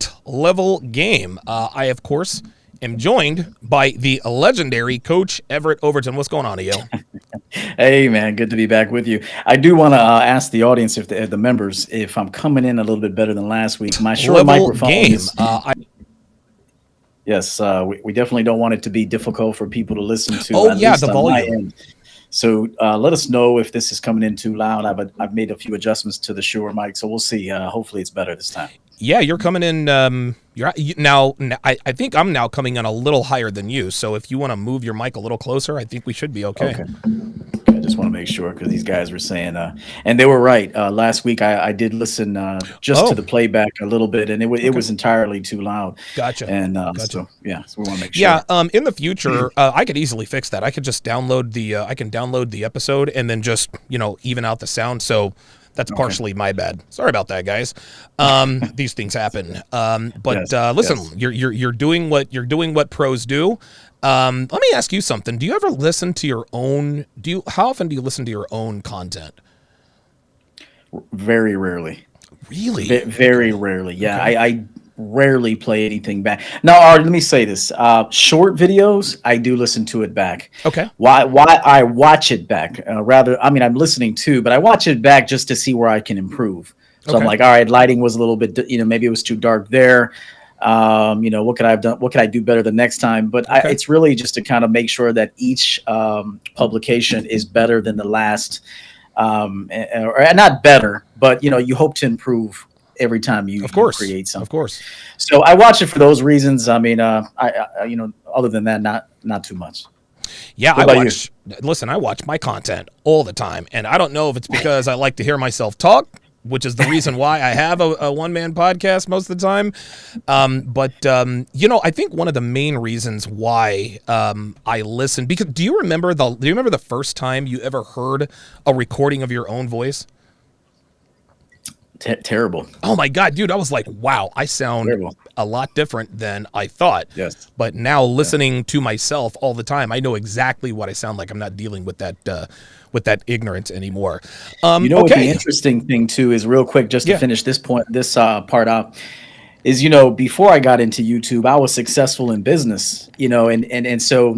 elite level game. I, of course, am joined by the legendary Coach Everett Overton. What's going on, EO? Hey, man, good to be back with you. I do want to ask the audience, if the members, if I'm coming in a little bit better than last week. My Shure microphone game. is. Yes, we definitely don't want it to be difficult for people to listen to. Oh, at yeah, least the on my volume. end. So let us know if this is coming in too loud. I've made a few adjustments to the Shure mic, so we'll see. Hopefully, it's better this time. Yeah, you're coming in. I think I'm now coming in a little higher than you. So if you want to move your mic a little closer, I think we should be okay. Okay. I just want to make sure, because these guys were saying, and they were right. Last week I did listen just to the playback a little bit, and it was entirely too loud. Gotcha. And Gotcha. so we want to make sure. Yeah. In the future, I could easily fix that. I could just download the episode and then just even out the sound. So that's partially my bad. Sorry about that, guys. These things happen. But listen, you're doing what pros do. Let me ask you something. Do you ever listen to your own? How often do you listen to your own content? Very rarely. Really? Very rarely. Yeah, Okay. I rarely play anything back. Now, Art, let me say this: short videos, I do listen to it back. Okay. Why I watch it back? I'm listening too, but I watch it back just to see where I can improve. So I'm like, all right, lighting was a little bit, maybe it was too dark there. What could I have done? What could I do better the next time? But it's really just to kind of make sure that each publication is better than the last, or not better, but you hope to improve every time you create something. Of course. So I watch it for those reasons. I mean, other than that, not too much. Yeah, I watch my content all the time, and I don't know if it's because I like to hear myself talk, which is the reason why I have a one-man podcast most of the time. But I think one of the main reasons why I listen, because do you remember the first time you ever heard a recording of your own voice? Terrible. Oh my God, dude. I was like, wow, I sound a lot different than I thought. Yes. But now listening to myself all the time, I know exactly what I sound like. I'm not dealing with that ignorance anymore. What the interesting thing too is, real quick, just to finish this part out, is, before I got into YouTube, I was successful in business, and so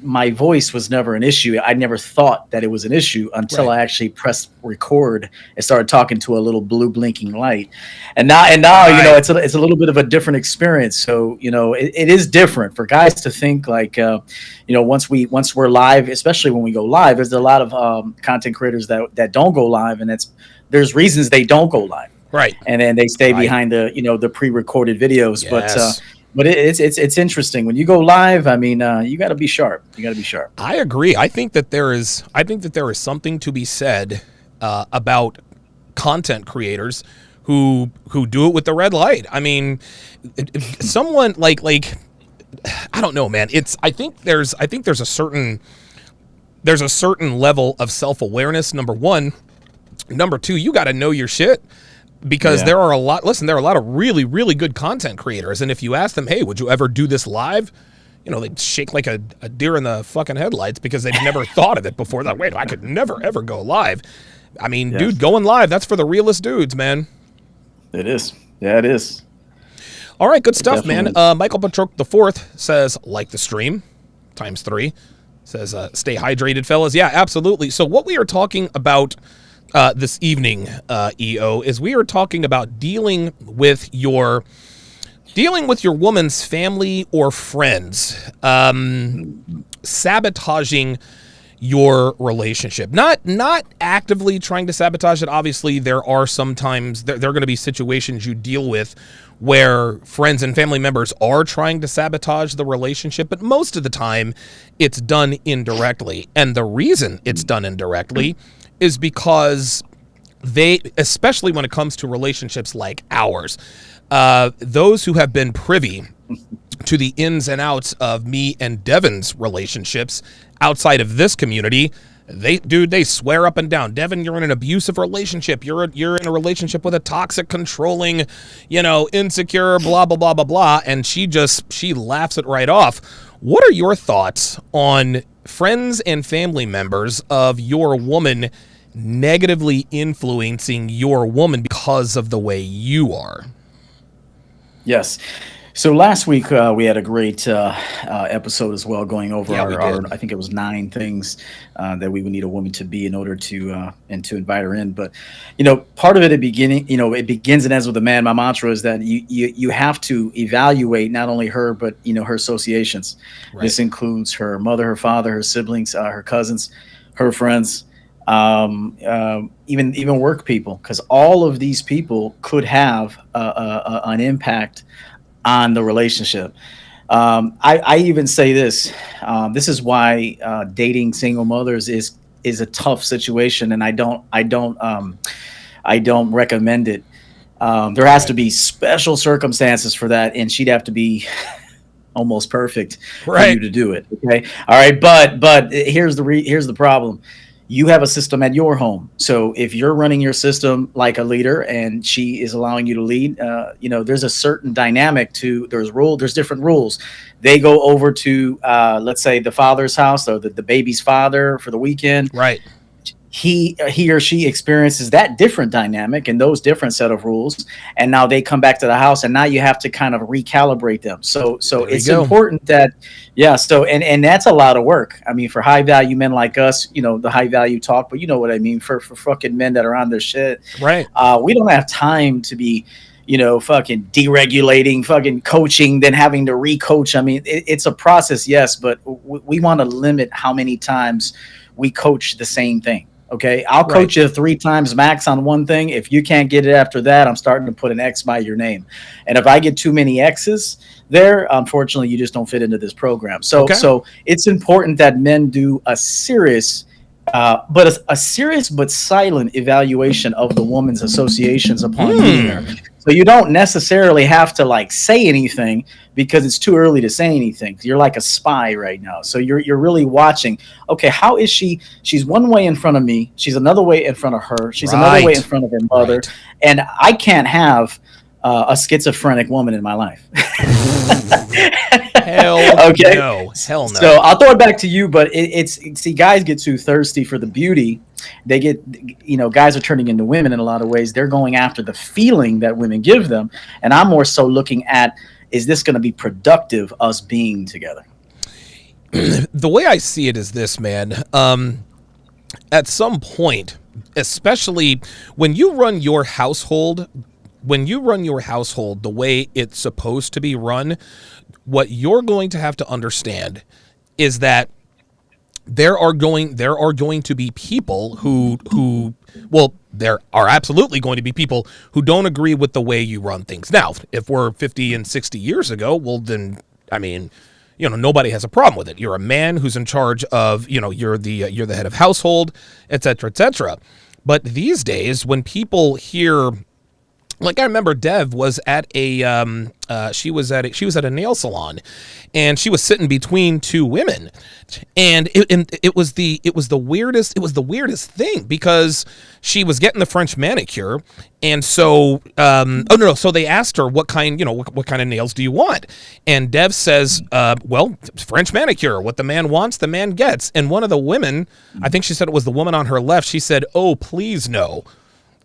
my voice was never an issue. I never thought that it was an issue until I actually pressed record and started talking to a little blue blinking light. And now, it's a little bit of a different experience. So, it is different for guys to think like, once we're live, especially when we go live, there's a lot of content creators that don't go live, and there's reasons they don't go live. Right. And then they stay behind the pre-recorded videos. Yes. But it's interesting when you go live. I mean, you got to be sharp. I agree. I think that there is something to be said about content creators who do it with the red light. I mean, someone like I don't know, man. I think there's a certain level of self-awareness. Number one. Number two, you got to know your shit. Because there are a lot of really, really good content creators. And if you ask them, hey, would you ever do this live? They'd shake like a deer in the fucking headlights because they've never thought of it before. Like, wait, I could never, ever go live. I mean, dude, going live, that's for the realest dudes, man. It is. Yeah, it is. All right, good stuff, man. Michael Patroke IV says, like the stream, ×3. Says, stay hydrated, fellas. Yeah, absolutely. So what we are talking about this evening, EO, is we are talking about dealing with your woman's family or friends, sabotaging your relationship. Not actively trying to sabotage it. Obviously, there are sometimes there are going to be situations you deal with where friends and family members are trying to sabotage the relationship, but most of the time it's done indirectly. And the reason it's done indirectly is because especially when it comes to relationships like ours, those who have been privy to the ins and outs of me and Devin's relationships outside of this community, they swear up and down, Devin, you're in an abusive relationship. You're in a relationship with a toxic, controlling, insecure, blah, blah, blah, blah, blah. And she laughs it right off. What are your thoughts on friends and family members of your woman negatively influencing your woman because of the way you are? Yes. So last week we had a great episode as well, going over Yeah, we our did. I think it was 9 things that we would need a woman to be in order to and to invite her in. But part of it at beginning, it begins and ends with a man. My mantra is that you have to evaluate not only her but her associations. Right. This includes her mother, her father, her siblings, her cousins, her friends, even work people, because all of these people could have an impact on the relationship. I even say this. This is why dating single mothers is a tough situation, and I don't recommend it. There has to Right. be special circumstances for that, and she'd have to be almost perfect for you Right. to do it. Okay, all right, but here's the problem. You have a system at your home, so if you're running your system like a leader and she is allowing you to lead, there's a certain dynamic to there's different rules. They go over to let's say the father's house, or the baby's father, for the weekend. Right. He or she experiences that different dynamic and those different set of rules, and now they come back to the house, and now you have to kind of recalibrate them. So There you it's go. important that, yeah, so and that's a lot of work. I mean, for high value men like us, the high value talk, but you know what I mean, for fucking men that are on their shit. Right. We don't have time to be fucking deregulating, fucking coaching, then having to recoach. I mean, it's a process, yes, but we want to limit how many times we coach the same thing. Okay, I'll Right. coach you 3 times max on one thing. If you can't get it after that, I'm starting to put an X by your name. And if I get too many X's there, unfortunately, you just don't fit into this program. So, Okay. so it's important that men do a serious, a serious but silent evaluation of the woman's associations upon meeting her. Hmm. So you don't necessarily have to like say anything, because it's too early to say anything. You're like a spy right now. So you're really watching. Okay, how is she? She's one way in front of me. She's another way in front of her. She's another way in Right. front of her mother. Right. And I can't have a schizophrenic woman in my life. Hell Okay. no. Hell So no. I'll throw it back to you, but see, guys get too thirsty for the beauty. They get, guys are turning into women in a lot of ways. They're going after the feeling that women give them. And I'm more so looking at, is this going to be productive, us being together? The way I see it is this, man. At some point, especially when you run your household, the way it's supposed to be run, what you're going to have to understand is that there are going to be people who well, there are absolutely going to be people who don't agree with the way you run things. Now, if we're 50 and 60 years ago, well then, I mean, nobody has a problem with it. You're a man who's in charge of, you're the head of household, et cetera, et cetera. But these days, when people hear, like, I remember Dev was at a she was at a nail salon, and she was sitting between two women, and it was the weirdest thing, because she was getting the French manicure, and so so they asked her what kind of nails do you want, and Dev says, well, French manicure, what the man wants the man gets. And one of the women, I think she said it was the woman on her left, she said, oh please no,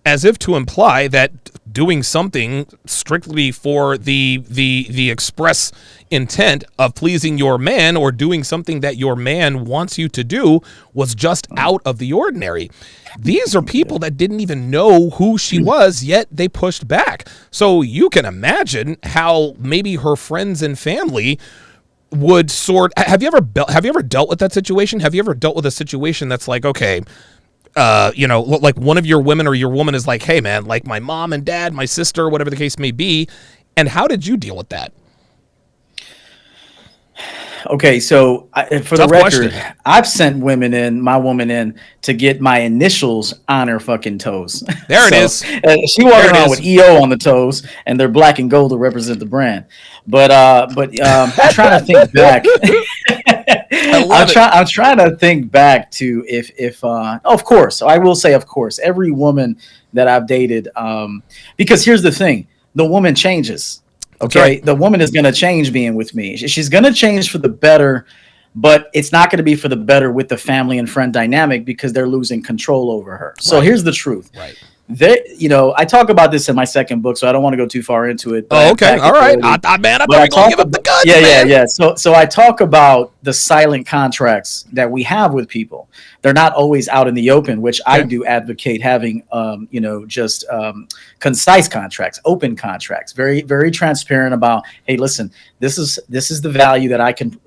as if to imply that doing something strictly for the express intent of pleasing your man, or doing something that your man wants you to do, was just out of the ordinary. These are people that didn't even know who she was, yet they pushed back. So you can imagine how maybe her friends and family would sort. Have you ever dealt with that situation? Have you ever dealt with a situation that's like, okay, like one of your women or your woman is like, hey man, like my mom and dad, my sister, whatever the case may be, and how did you deal with that? Okay, so for the Tough record, question. I've sent my woman in to get my initials on her fucking toes. There it So is. she There walking it around is. with EO on the toes, and they're black and gold to represent the brand. But I'm trying to think back. I love it. I'm trying to think back to if of course, I will say, of course, every woman that I've dated, because here's the thing, the woman changes. That's Okay, right. the woman is going to change being with me. She's going to change for the better, but it's not going to be for the better with the family and friend dynamic, because they're losing control over her. So Right. here's the truth. Right. I talk about this in my second book, so I don't want to go too far into it. Oh, okay. All right. I thought you were going to give up the goods, man. Yeah. So I talk about the silent contracts that we have with people. They're not always out in the open, which I do advocate having, just concise contracts, open contracts, very, very transparent about, hey, listen, this is the value that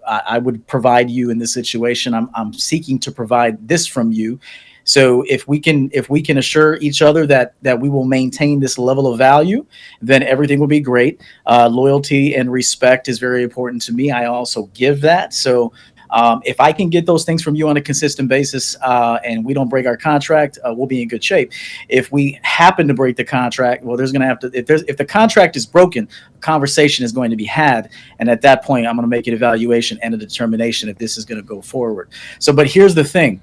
I would provide you in this situation. I'm seeking to provide this from you. So if we can assure each other that we will maintain this level of value, then everything will be great. Loyalty and respect is very important to me. I also give that. So if I can get those things from you on a consistent basis, and we don't break our contract, we'll be in good shape. If we happen to break the contract, well, there's going to have to, if the contract is broken, a conversation is going to be had. And at that point, I'm going to make an evaluation and a determination if this is going to go forward. So, but here's the thing.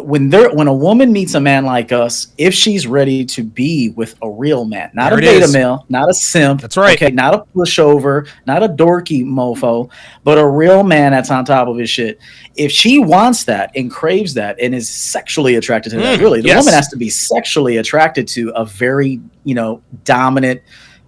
When a woman meets a man like us, if she's ready to be with a real man, not a beta male, not a simp, that's right, okay, not a pushover, not a dorky mofo, but a real man that's on top of his shit. If she wants that and craves that and is sexually attracted to that, really, the woman has to be sexually attracted to a very, dominant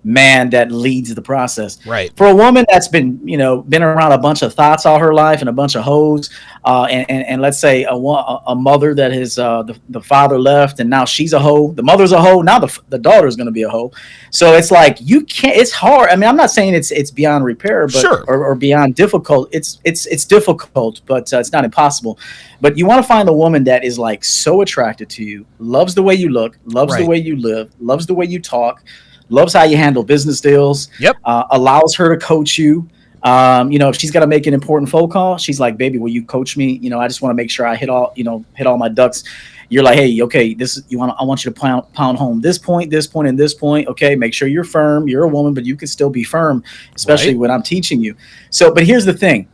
man that leads the process. Right. For a woman that's been around a bunch of thoughts all her life and a bunch of hoes, and let's say a mother that has the father left and now she's a hoe, the mother's a hoe, now the daughter's going to be a hoe. So it's like you can't. It's hard. I mean, I'm not saying it's beyond repair, but or beyond difficult. It's difficult, but it's not impossible. But you want to find a woman that is like so attracted to you, loves the way you look, loves the way you live, loves the way you talk, loves how you handle business deals. Allows her to coach you. If she's got to make an important phone call, she's like, baby, will you coach me? I just want to make sure I hit all my ducks. You're like, hey, okay, I want you to pound home this point, and this point. Okay. Make sure you're firm. You're a woman, but you can still be firm, especially when I'm teaching you. So, but here's the thing.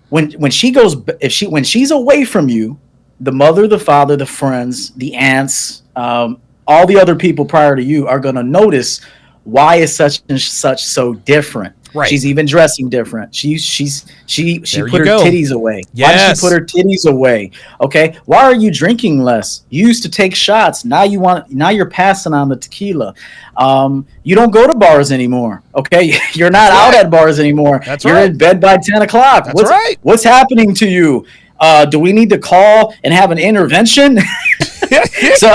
When she's away from you, the mother, the father, the friends, the aunts, all the other people prior to you are going to notice why is such and such so different. Right. She's even dressing different. She put her titties away. Yes. Why did she put her titties away? Okay. Why are you drinking less? You used to take shots. Now you're passing on the tequila. You don't go to bars anymore. Okay. You're not out at bars anymore. You're in bed by 10 o'clock. What's happening to you? Do we need to call and have an intervention? So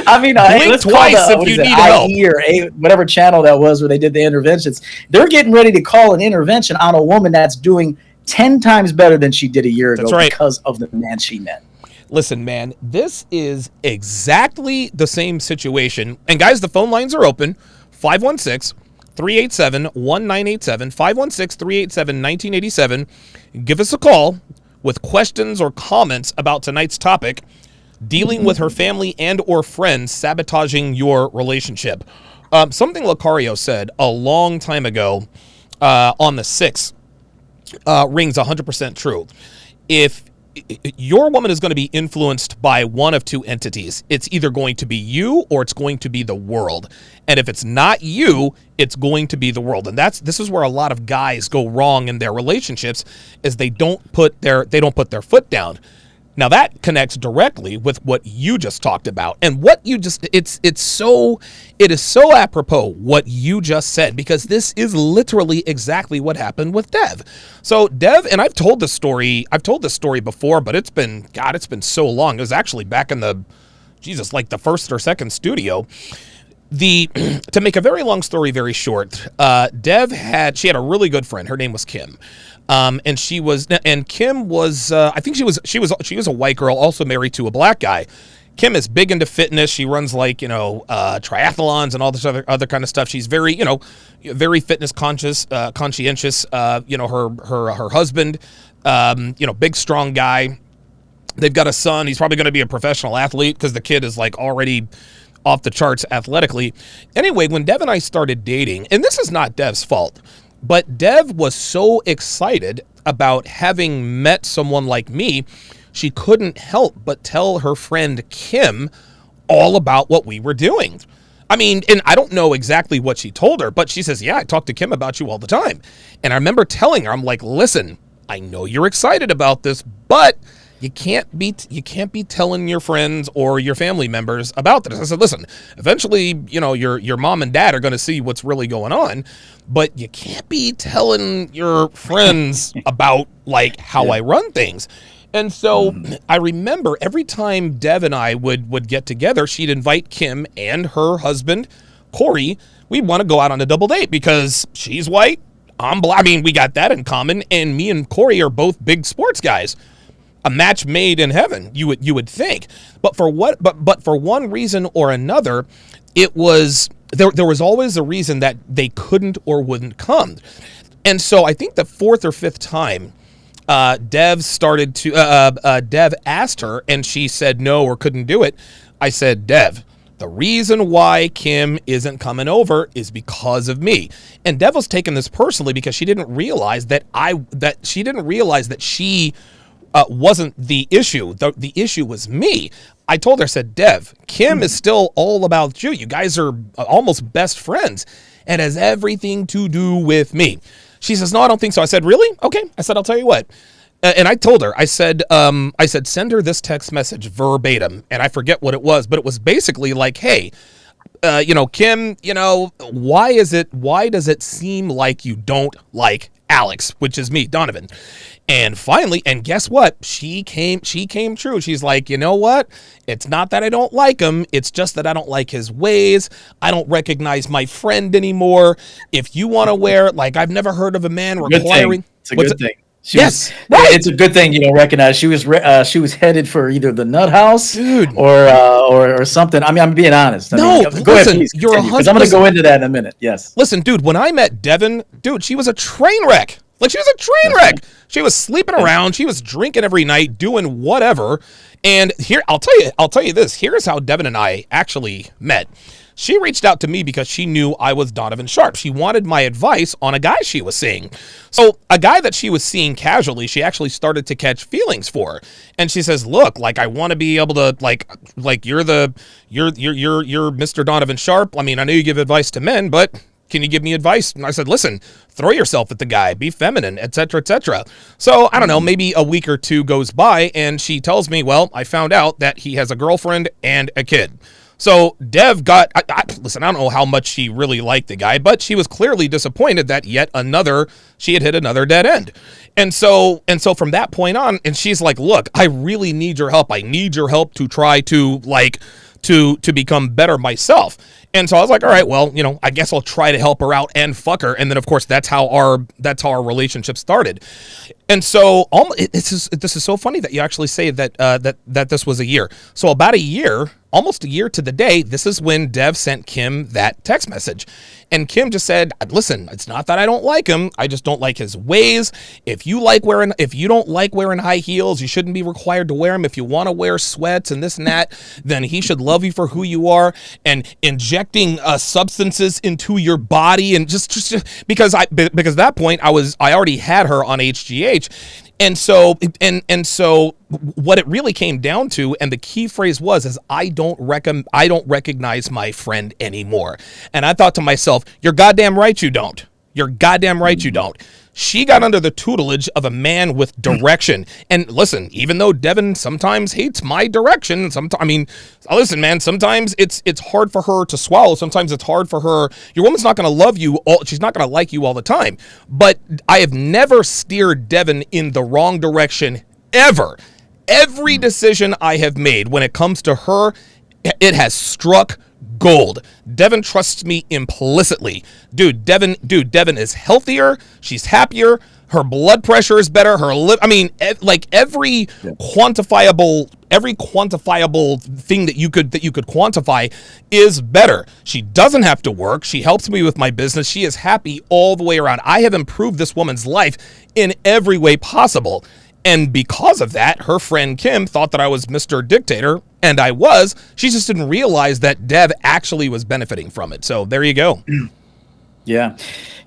I mean, let's twice if you need help. Or whatever channel that was where they did the interventions. They're getting ready to call an intervention on a woman that's doing 10 times better than she did a year ago because of the man she met. Listen, man, this is exactly the same situation. And guys, the phone lines are open. 516-387-1987, 516-387-1987. Give us a call with questions or comments about tonight's topic, dealing with her family and or friends sabotaging your relationship. Something Lucario said a long time ago on the 6th rings 100% true. If your woman is going to be influenced by one of two entities, it's either going to be you or it's going to be the world. And if it's not you, it's going to be the world. And this is where a lot of guys go wrong in their relationships, is they don't put their foot down. Now that connects directly with what you just talked about, and what you just it is so apropos what you just said, because this is literally exactly what happened with Dev. So Dev, and I've told this story before, but it's been so long. It was actually back in the first or second studio. To make a very long story very short, Dev had a really good friend. Her name was Kim. And Kim was, I think she was a white girl, also married to a black guy. Kim is big into fitness. She runs triathlons and all this other kind of stuff. She's very, very fitness conscientious. Her husband, big, strong guy. They've got a son. He's probably going to be a professional athlete because the kid is already off the charts athletically. Anyway, when Dev and I started dating, and this is not Dev's fault, but Dev was so excited about having met someone like me, she couldn't help but tell her friend Kim all about what we were doing. I mean, and I don't know exactly what she told her, but she says, yeah, I talk to Kim about you all the time. And I remember telling her, I'm like, listen, I know you're excited about this, but you can't be telling your friends or your family members about this. I said, listen, eventually, your mom and dad are going to see what's really going on, but you can't be telling your friends about like how I run things. And so I remember every time Dev and I would get together, she'd invite Kim and her husband, Corey. We'd want to go out on a double date because she's white, I'm black. I mean, we got that in common. And me and Corey are both big sports guys. A match made in heaven, you would think. But for one reason or another, it was there was always a reason that they couldn't or wouldn't come. And so I think the fourth or fifth time, Dev asked her and she said no or couldn't do it. I said, Dev, the reason why Kim isn't coming over is because of me. And Dev was taking this personally because she didn't realize that she wasn't the issue. The issue was me. I told her, I said, Dev, Kim is still all about you. You guys are almost best friends. It has everything to do with me. She says, no, I don't think so. I said, really? Okay. I said, I'll tell you what. And I told her, I said, send her this text message verbatim. And I forget what it was, but it was basically like, hey, Kim, why does it seem like you don't like Alex, which is me, Donovan? And finally, and guess what? She came true. She's like, you know what? It's not that I don't like him. It's just that I don't like his ways. I don't recognize my friend anymore. If you want to wear, like, I've never heard of a man requiring. It's a good thing. Right. It's a good thing you don't recognize. She was headed for either the nut house, dude, or something. I mean, I'm being honest. Go ahead, please, you're 100%. Because I'm going to go into that in a minute. Yes. Listen, dude. When I met Devin, dude, she was a train wreck. Like, she was a train wreck. She was sleeping around. She was drinking every night, doing whatever. And here, I'll tell you this. Here's how Devin and I actually met. She reached out to me because she knew I was Donovan Sharpe. She wanted my advice on a guy she was seeing. So a guy that she was seeing casually, she actually started to catch feelings for. And she says, look, like, I want to be able to, like you're Mr. Donovan Sharpe. I mean, I know you give advice to men, but can you give me advice? And I said, listen, throw yourself at the guy, be feminine, etc., etc. So I don't know, maybe a week or two goes by and she tells me, well, I found out that he has a girlfriend and a kid. So Dev got, listen, I don't know how much she really liked the guy, but she was clearly disappointed that she had hit another dead end. And so from that point on, and she's like, look, I really need your help. I need your help to try to to become better myself. And so I was like, all right, well, I guess I'll try to help her out and fuck her. And then of course that's how our relationship started. And so this is so funny that you actually say that this was a year. So about a year, almost a year to the day, this is when Dev sent Kim that text message. And Kim just said, listen, it's not that I don't like him. I just don't like his ways. If you don't like wearing high heels, you shouldn't be required to wear them. If you want to wear sweats and this and that, then he should love you for who you are. And injecting substances into your body, and just because at that point I already had her on HGH. And so what it really came down to, and the key phrase was I don't recognize my friend anymore. And I thought to myself, you're goddamn right you don't. You're goddamn right you don't. She got under the tutelage of a man with direction. And listen, even though Devin sometimes hates my direction, listen, man, sometimes it's hard for her to swallow. Sometimes it's hard for her. Your woman's not going to love you. She's not going to like you all the time. But I have never steered Devin in the wrong direction ever. Every decision I have made when it comes to her, it has struck gold. Devin trusts me implicitly. Dude, Devin is healthier. She's happier. Her blood pressure is better. Every quantifiable thing that you could quantify is better. She doesn't have to work. She helps me with my business. She is happy all the way around. I have improved this woman's life in every way possible. And because of that, her friend Kim thought that I was Mr. Dictator, and I was. She just didn't realize that Dev actually was benefiting from it. So there you go. Yeah.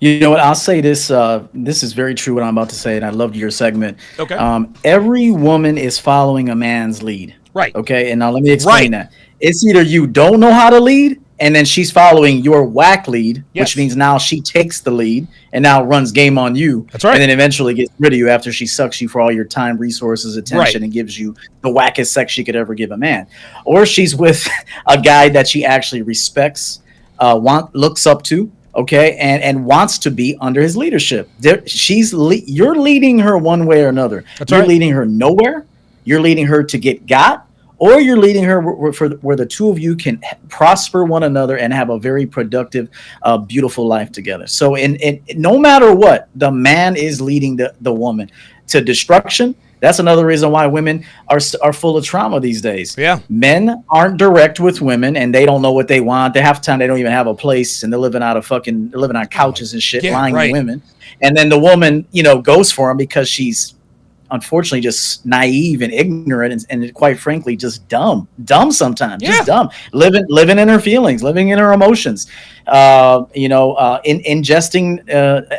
You know what? I'll say this. This is very true what I'm about to say, and I loved your segment. Okay. Every woman is following a man's lead. Right. Okay. And now let me explain that. It's either you don't know how to lead and then she's following your whack lead, Yes. which means now she takes the lead and now runs game on you. That's right. And then eventually gets rid of you after she sucks you for all your time, resources, attention, and gives you the wackest sex she could ever give a man. Or she's with a guy that she actually respects, looks up to, okay, and wants to be under his leadership. You're leading her one way or another. You're leading her nowhere. You're leading her to get got, or you're leading her where the two of you can prosper one another and have a very productive, beautiful life together. So, in no matter what, the man is leading the woman to destruction. That's another reason why women are full of trauma these days. Yeah. Men aren't direct with women, and they don't know what they want. Half the time they don't even have a place, and they're living on couches and shit, lying to women. And then the woman, goes for them because she's unfortunately just naive and ignorant, and quite frankly, just dumb sometimes, just dumb, living in her feelings, living in her emotions, ingesting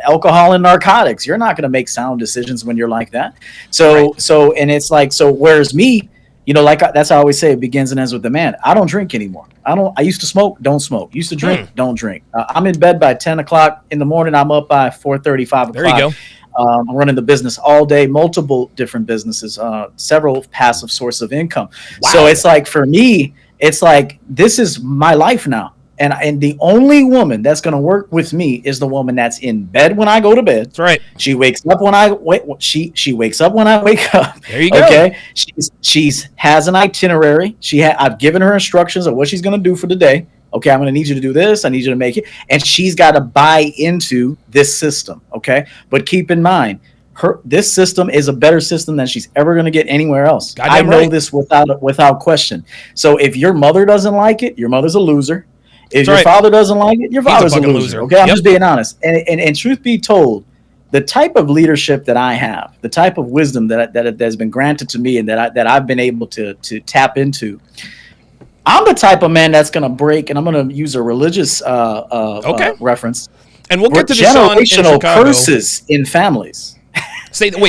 alcohol and narcotics. You're not going to make sound decisions when you're like that. So and it's like, so whereas me, that's how I always say, it begins and ends with the man. I don't drink anymore. I used to smoke, don't smoke. Used to drink, don't drink. I'm in bed by 10 o'clock in the morning. I'm up by 4:30, 5 o'clock. There you go. I'm running the business all day, multiple different businesses, several passive source of income. Wow. So it's like, for me, it's like, this is my life now. And the only woman that's going to work with me is the woman that's in bed when I go to bed. That's right. She wakes up when I wake. She wakes up when I wake up. There you go. Okay. She's has an itinerary. I've given her instructions of what she's going to do for the day. Okay, I'm going to need you to do this. I need you to make it. And she's got to buy into this system. Okay. But keep in mind, this system is a better system than she's ever going to get anywhere else. I know this without question. So if your mother doesn't like it, your mother's a loser. If your father doesn't like it, your father's a loser. Okay. I'm just being honest. And truth be told, the type of leadership that I have, the type of wisdom that has been granted to me and that I've been able to tap into, I'm the type of man that's going to break, and I'm going to use a religious reference. And we'll get to generational curses in families.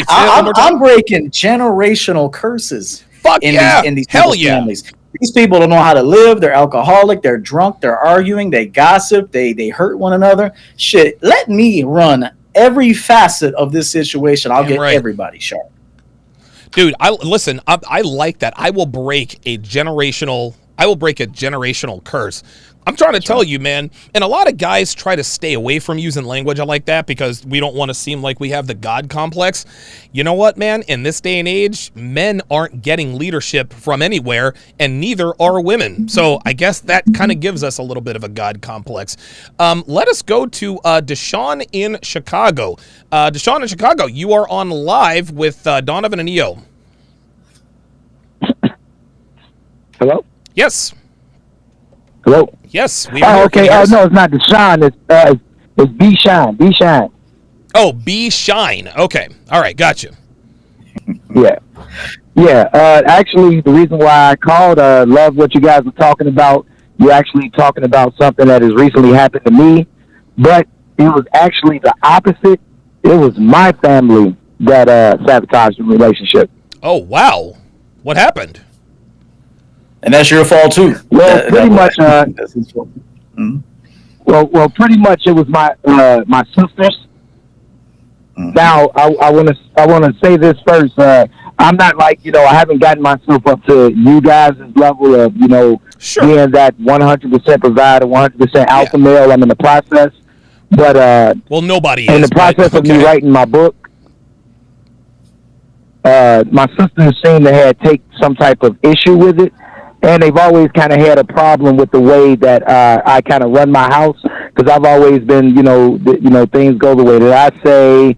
I'm breaking generational curses. Fuck in these families. These people don't know how to live. They're alcoholic. They're drunk. They're arguing. They gossip. They hurt one another. Shit, let me run every facet of this situation. I'll get everybody sharp. Dude, I like that. I will break a generational curse. I'm trying to tell you, man, and a lot of guys try to stay away from using language like that because we don't want to seem like we have the God complex. You know what, man? In this day and age, men aren't getting leadership from anywhere, and neither are women. So I guess that kind of gives us a little bit of a God complex. Let us go to Deshaun in Chicago. Deshaun in Chicago, you are on live with Donovan and EO. Hello? Yes. Hello? Yes. Okay. No, it's not Deshaun. It's B-Shine. B-Shine. Oh, B-Shine. Okay. All right. Gotcha. Yeah. Actually, the reason why I called, love what you guys were talking about. You're actually talking about something that has recently happened to me, but it was actually the opposite. It was my family that sabotaged the relationship. Oh, wow. What happened? And that's your fault too. Well, pretty much. That's his fault. Mm-hmm. Well, pretty much it was my sisters. Mm-hmm. Now, I want to say this first. I'm not like, I haven't gotten myself up to you guys' level of, sure, being that 100% provider, 100% alpha male. I'm in the process, but well, nobody in is, the process of me writing my book. My sisters seem to take some type of issue with it. And they've always kind of had a problem with the way that I kind of run my house, because I've always been, things go the way that I say.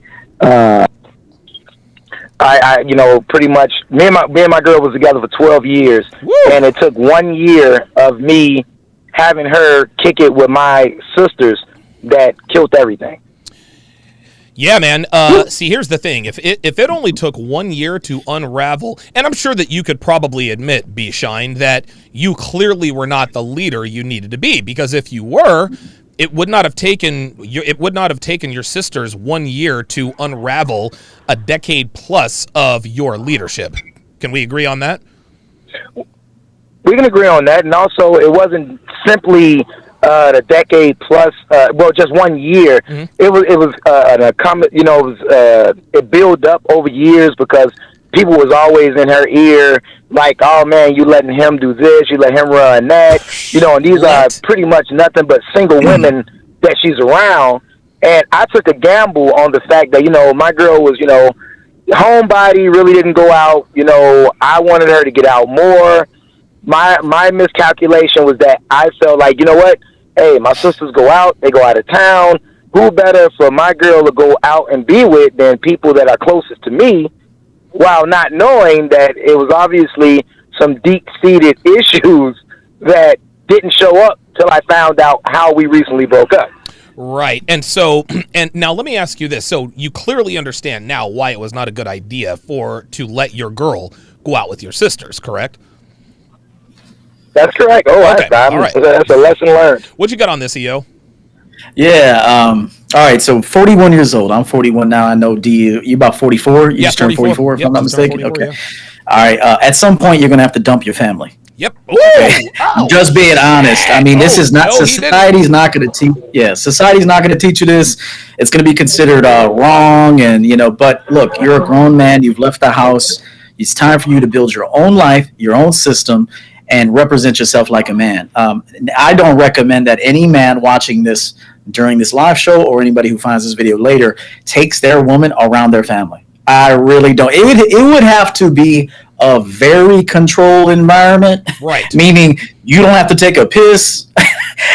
I pretty much, me and my girl was together for 12 years. Woo! And it took 1 year of me having her kick it with my sisters that killed everything. Yeah, man. See, here's the thing. If it only took 1 year to unravel, and I'm sure that you could probably admit, B-Shine, that you clearly were not the leader you needed to be, because if you were, it would not have taken your sisters 1 year to unravel a decade plus of your leadership. Can we agree on that? We can agree on that, and also it wasn't simply a decade plus, well, just 1 year. Mm-hmm. It was it built up over years because people was always in her ear, like, oh man, you letting him do this, you let him run that, and these are pretty much nothing but single women that she's around. And I took a gamble on the fact that, my girl was, homebody, really didn't go out. I wanted her to get out more. My miscalculation was that I felt like, hey, my sisters go out, they go out of town. Who better for my girl to go out and be with than people that are closest to me, while not knowing that it was obviously some deep-seated issues that didn't show up till I found out how we recently broke up. Right. And so, and now let me ask you this. So you clearly understand now why it was not a good idea to let your girl go out with your sisters, correct? That's correct. Oh, okay. All right. That's a lesson learned. What you got on this, EO? Yeah. All right. So 41 years old. I'm 41 now. I know D, you about 44? You just turned 44, if I'm not mistaken? Okay. Yeah. All right. At some point, you're going to have to dump your family. Yep. Okay. Just being honest. I mean, this is not, society's not going to teach. Yeah. Society's not going to teach you this. It's going to be considered wrong. And, but look, you're a grown man. You've left the house. It's time for you to build your own life, your own system, and represent yourself like a man. I don't recommend that any man watching this during this live show or anybody who finds this video later takes their woman around their family. I really don't. It would have to be a very controlled environment. Right. Meaning you don't have to take a piss.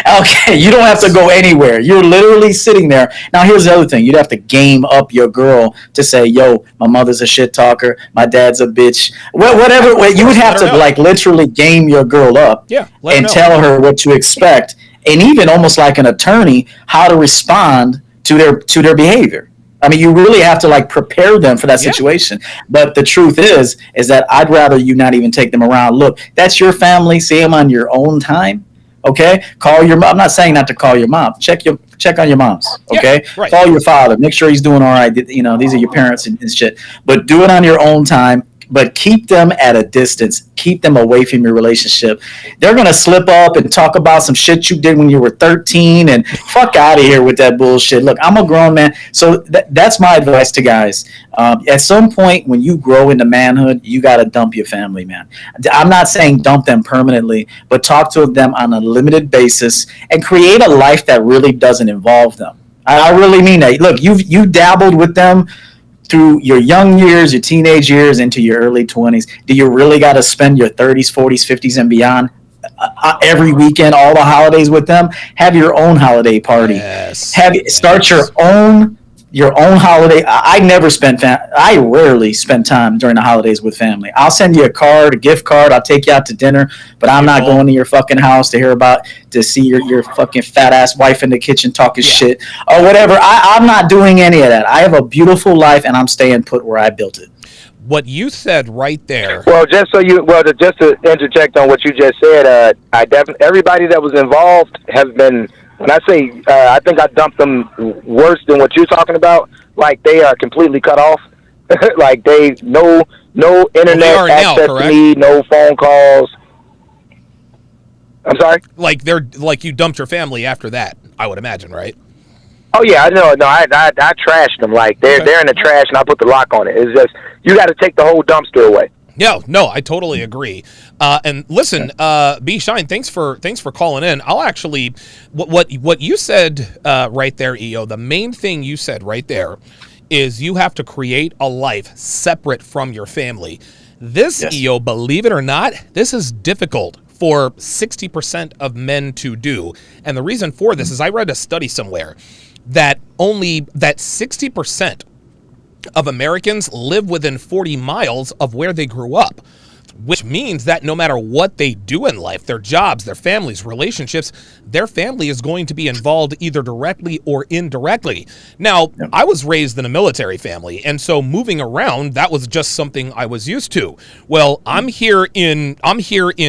Okay, you don't have to go anywhere. You're literally sitting there. Now, here's the other thing. You'd have to game up your girl to say, yo, my mother's a shit talker. My dad's a bitch. Whatever. You would have to, literally game your girl up and tell her what you expect. And even almost like an attorney, how to respond to their behavior. I mean, you really have to, prepare them for that situation. But the truth is that I'd rather you not even take them around. Look, that's your family. See them on your own time. Okay, call your mom. I'm not saying not to call your mom. Check on your moms. Okay, right. Call your father. Make sure he's doing all right. These are your parents and shit. But do it on your own time. But keep them at a distance. Keep them away from your relationship. They're going to slip up and talk about some shit you did when you were 13 and fuck out of here with that bullshit. Look, I'm a grown man. So that's my advice to guys. At some point when you grow into manhood, you got to dump your family, man. I'm not saying dump them permanently, but talk to them on a limited basis and create a life that really doesn't involve them. I really mean that. Look, you dabbled with them through your young years, your teenage years, into your early 20s. Do you really got to spend your 30s, 40s, 50s, and beyond every weekend, all the holidays with them? Have your own holiday party. Start your own holiday. I rarely spend time during the holidays with family. I'll send you a gift card. I'll take you out to dinner, but I'm not going to your fucking house to see your fucking fat ass wife in the kitchen talking shit or whatever. I'm not doing any of that. I have a beautiful life and I'm staying put where I built it. What you said right there. Well, just to interject on what you just said, everybody that was involved has been. When I say, I think I dumped them worse than what you're talking about. Like they are completely cut off. Like they no internet access to me, no phone calls. I'm sorry. Like you dumped your family after that. I would imagine, right? Oh yeah, I know. No, I trashed them. Like they're in the trash, and I put the lock on it. It's just you got to take the whole dumpster away. No, I totally agree. And listen, B Shine, thanks for calling in. I'll actually, what you said right there, EO. The main thing you said right there is you have to create a life separate from your family. This EO, believe it or not, this is difficult for 60% of men to do. And the reason for this is I read a study somewhere that 60% of Americans live within 40 miles of where they grew up, which means that no matter what they do in life, their jobs, their families, relationships, their family is going to be involved either directly or indirectly. Now, I was raised in a military family, and so moving around, that was just something I was used to. Well, I'm here in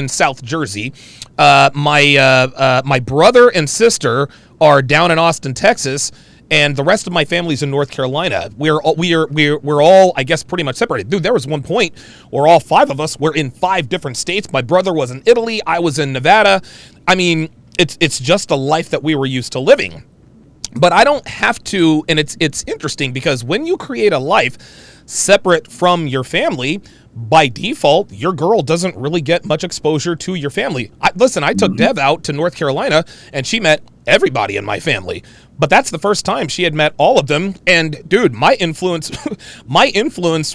South Jersey. My brother and sister are down in Austin, Texas. And the rest of my family's in North Carolina. We're all, I guess, pretty much separated. Dude, there was one point where all five of us were in 5 different states. My brother was in Italy. I was in Nevada. I mean, It's just a life that we were used to living. But I don't have to, and it's interesting because when you create a life separate from your family, by default, your girl doesn't really get much exposure to your family. I took Dev out to North Carolina, and she met everybody in my family. But that's the first time she had met all of them. And dude, my influence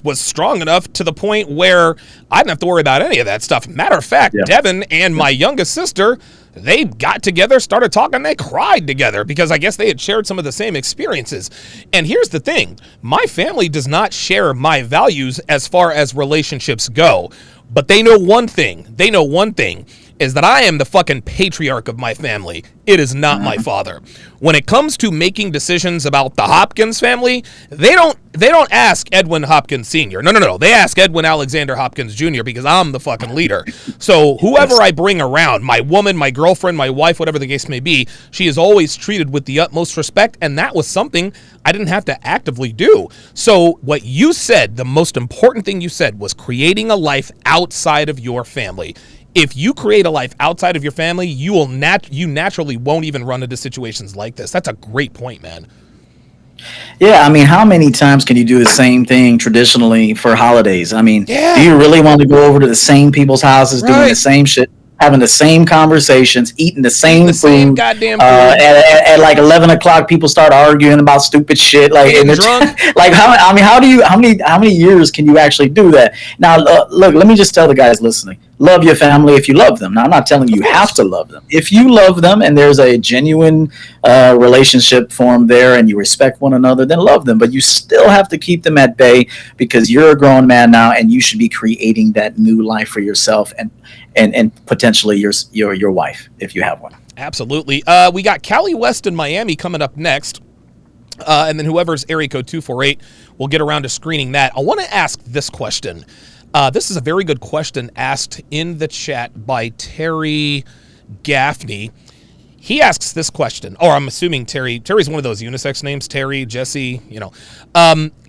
was strong enough to the point where I didn't have to worry about any of that stuff. Matter of fact, Devin and my youngest sister, they got together, started talking, they cried together because I guess they had shared some of the same experiences. And here's the thing, my family does not share my values as far as relationships go, but they know one thing. Is that I am the fucking patriarch of my family. It is not my father. When it comes to making decisions about the Hopkins family, they don't ask Edwin Hopkins Sr. No. They ask Edwin Alexander Hopkins Jr. because I'm the fucking leader. So whoever I bring around, my woman, my girlfriend, my wife, whatever the case may be, she is always treated with the utmost respect, and that was something I didn't have to actively do. So what you said, the most important thing you said was creating a life outside of your family. If you create a life outside of your family, you naturally won't even run into situations like this. That's a great point, man. Yeah, I mean, how many times can you do the same thing traditionally for holidays? I mean, do you really want to go over to the same people's houses doing the same shit, having the same conversations, eating the same food? Goddamn food. At like 11 o'clock, people start arguing about stupid shit. Like, and drunk. Like, how many years can you actually do that? Now, look, let me just tell the guys listening. Love your family if you love them. Now, I'm not telling you have to love them. If you love them and there's a genuine relationship formed there and you respect one another, then love them. But you still have to keep them at bay because you're a grown man now and you should be creating that new life for yourself and potentially your wife if you have one. Absolutely. We got Callie West in Miami coming up next. And then whoever's area code 248, we'll get around to screening that. I want to ask this question. This is a very good question asked in the chat by Terry Gaffney. He asks this question, or I'm assuming Terry's one of those unisex names, Terry, Jesse,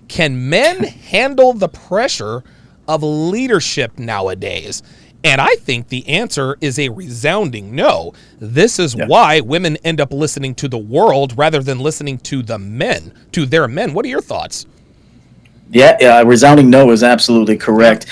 can men handle the pressure of leadership nowadays? And I think the answer is a resounding no. This is why women end up listening to the world rather than listening to their men. What are your thoughts? Yeah, resounding no is absolutely correct.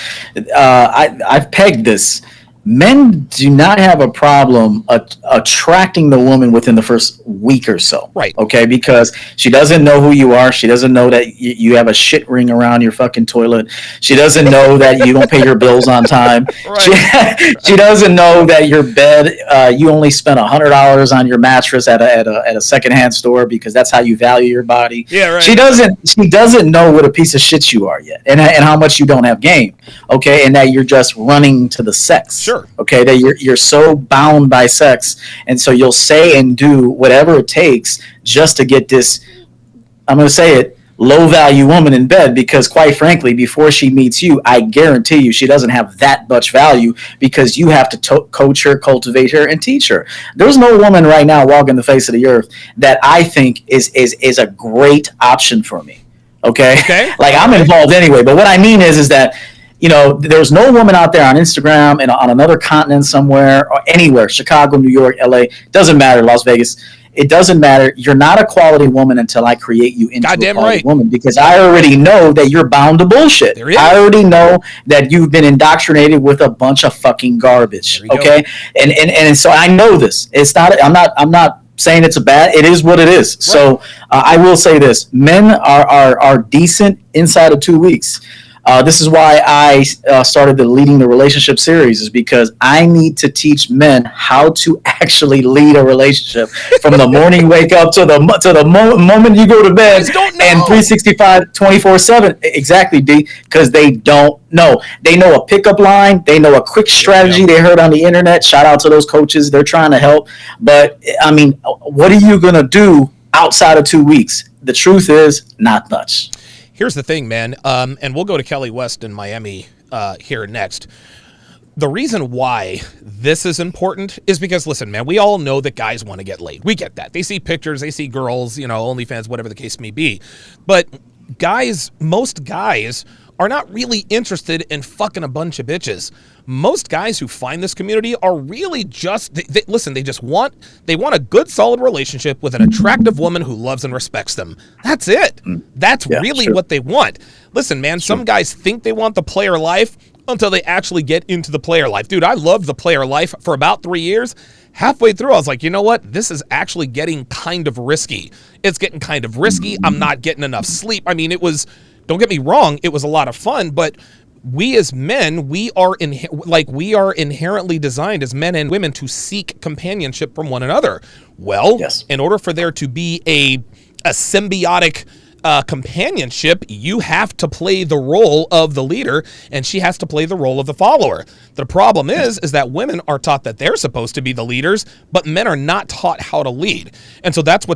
I've pegged this. Men do not have a problem attracting the woman within the first week or so. Right. Okay, because she doesn't know who you are. She doesn't know that you have a shit ring around your fucking toilet. She doesn't know that you don't pay your bills on time. Right. She doesn't know that your bed, you only spent $100 on your mattress at a secondhand store because that's how you value your body. Yeah, right. She doesn't know what a piece of shit you are yet, and how much you don't have game. Okay, and that you're just running to the sex. Sure. Okay, that you're so bound by sex, and so you'll say and do whatever it takes just to get this, I'm going to say it, low value woman in bed, because quite frankly, before she meets you, I guarantee you she doesn't have that much value because you have to coach her, cultivate her, and teach her. There's no woman right now walking the face of the earth that I think is a great option for me. Okay? Like, I'm involved anyway, but what I mean is that there's no woman out there on Instagram and on another continent somewhere or anywhere, Chicago, New York, LA, doesn't matter, Las Vegas. It doesn't matter. You're not a quality woman until I create you into a quality woman, because I already know that you're bound to bullshit. I already know that you've been indoctrinated with a bunch of fucking garbage. Okay. And so I know this. I'm not saying it's it is what it is. Right. So I will say this, men are decent inside of 2 weeks. This is why I started the Leading the Relationship series, is because I need to teach men how to actually lead a relationship from the morning wake up to the moment you go to bed, and 365, 24/7. Exactly, D, because they don't know. They know a pickup line. They know a quick strategy they heard on the internet. Shout out to those coaches. They're trying to help. But, I mean, what are you going to do outside of 2 weeks? The truth is, not much. Here's the thing, man, and we'll go to Callie West in Miami here next. The reason why this is important is because, listen, man, we all know that guys want to get laid. We get that. They see pictures, they see girls, OnlyFans, whatever the case may be. But most guys are not really interested in fucking a bunch of bitches. most guys who find this community are really just listen, they want a good solid relationship with an attractive woman who loves and respects them. That's it. That's really what they want. Listen, man, some guys think they want the player life until they actually get into the player life. Dude, I loved the player life for about 3 years. Halfway through, I was like, you know what? This is actually getting kind of risky. It's getting kind of risky. I'm not getting enough sleep. I mean, don't get me wrong, it was a lot of fun, but we as men, we are inherently designed as men and women to seek companionship from one another. Well, in order for there to be a symbiotic companionship, you have to play the role of the leader, and she has to play the role of the follower. The problem is that women are taught that they're supposed to be the leaders, but men are not taught how to lead. And so that's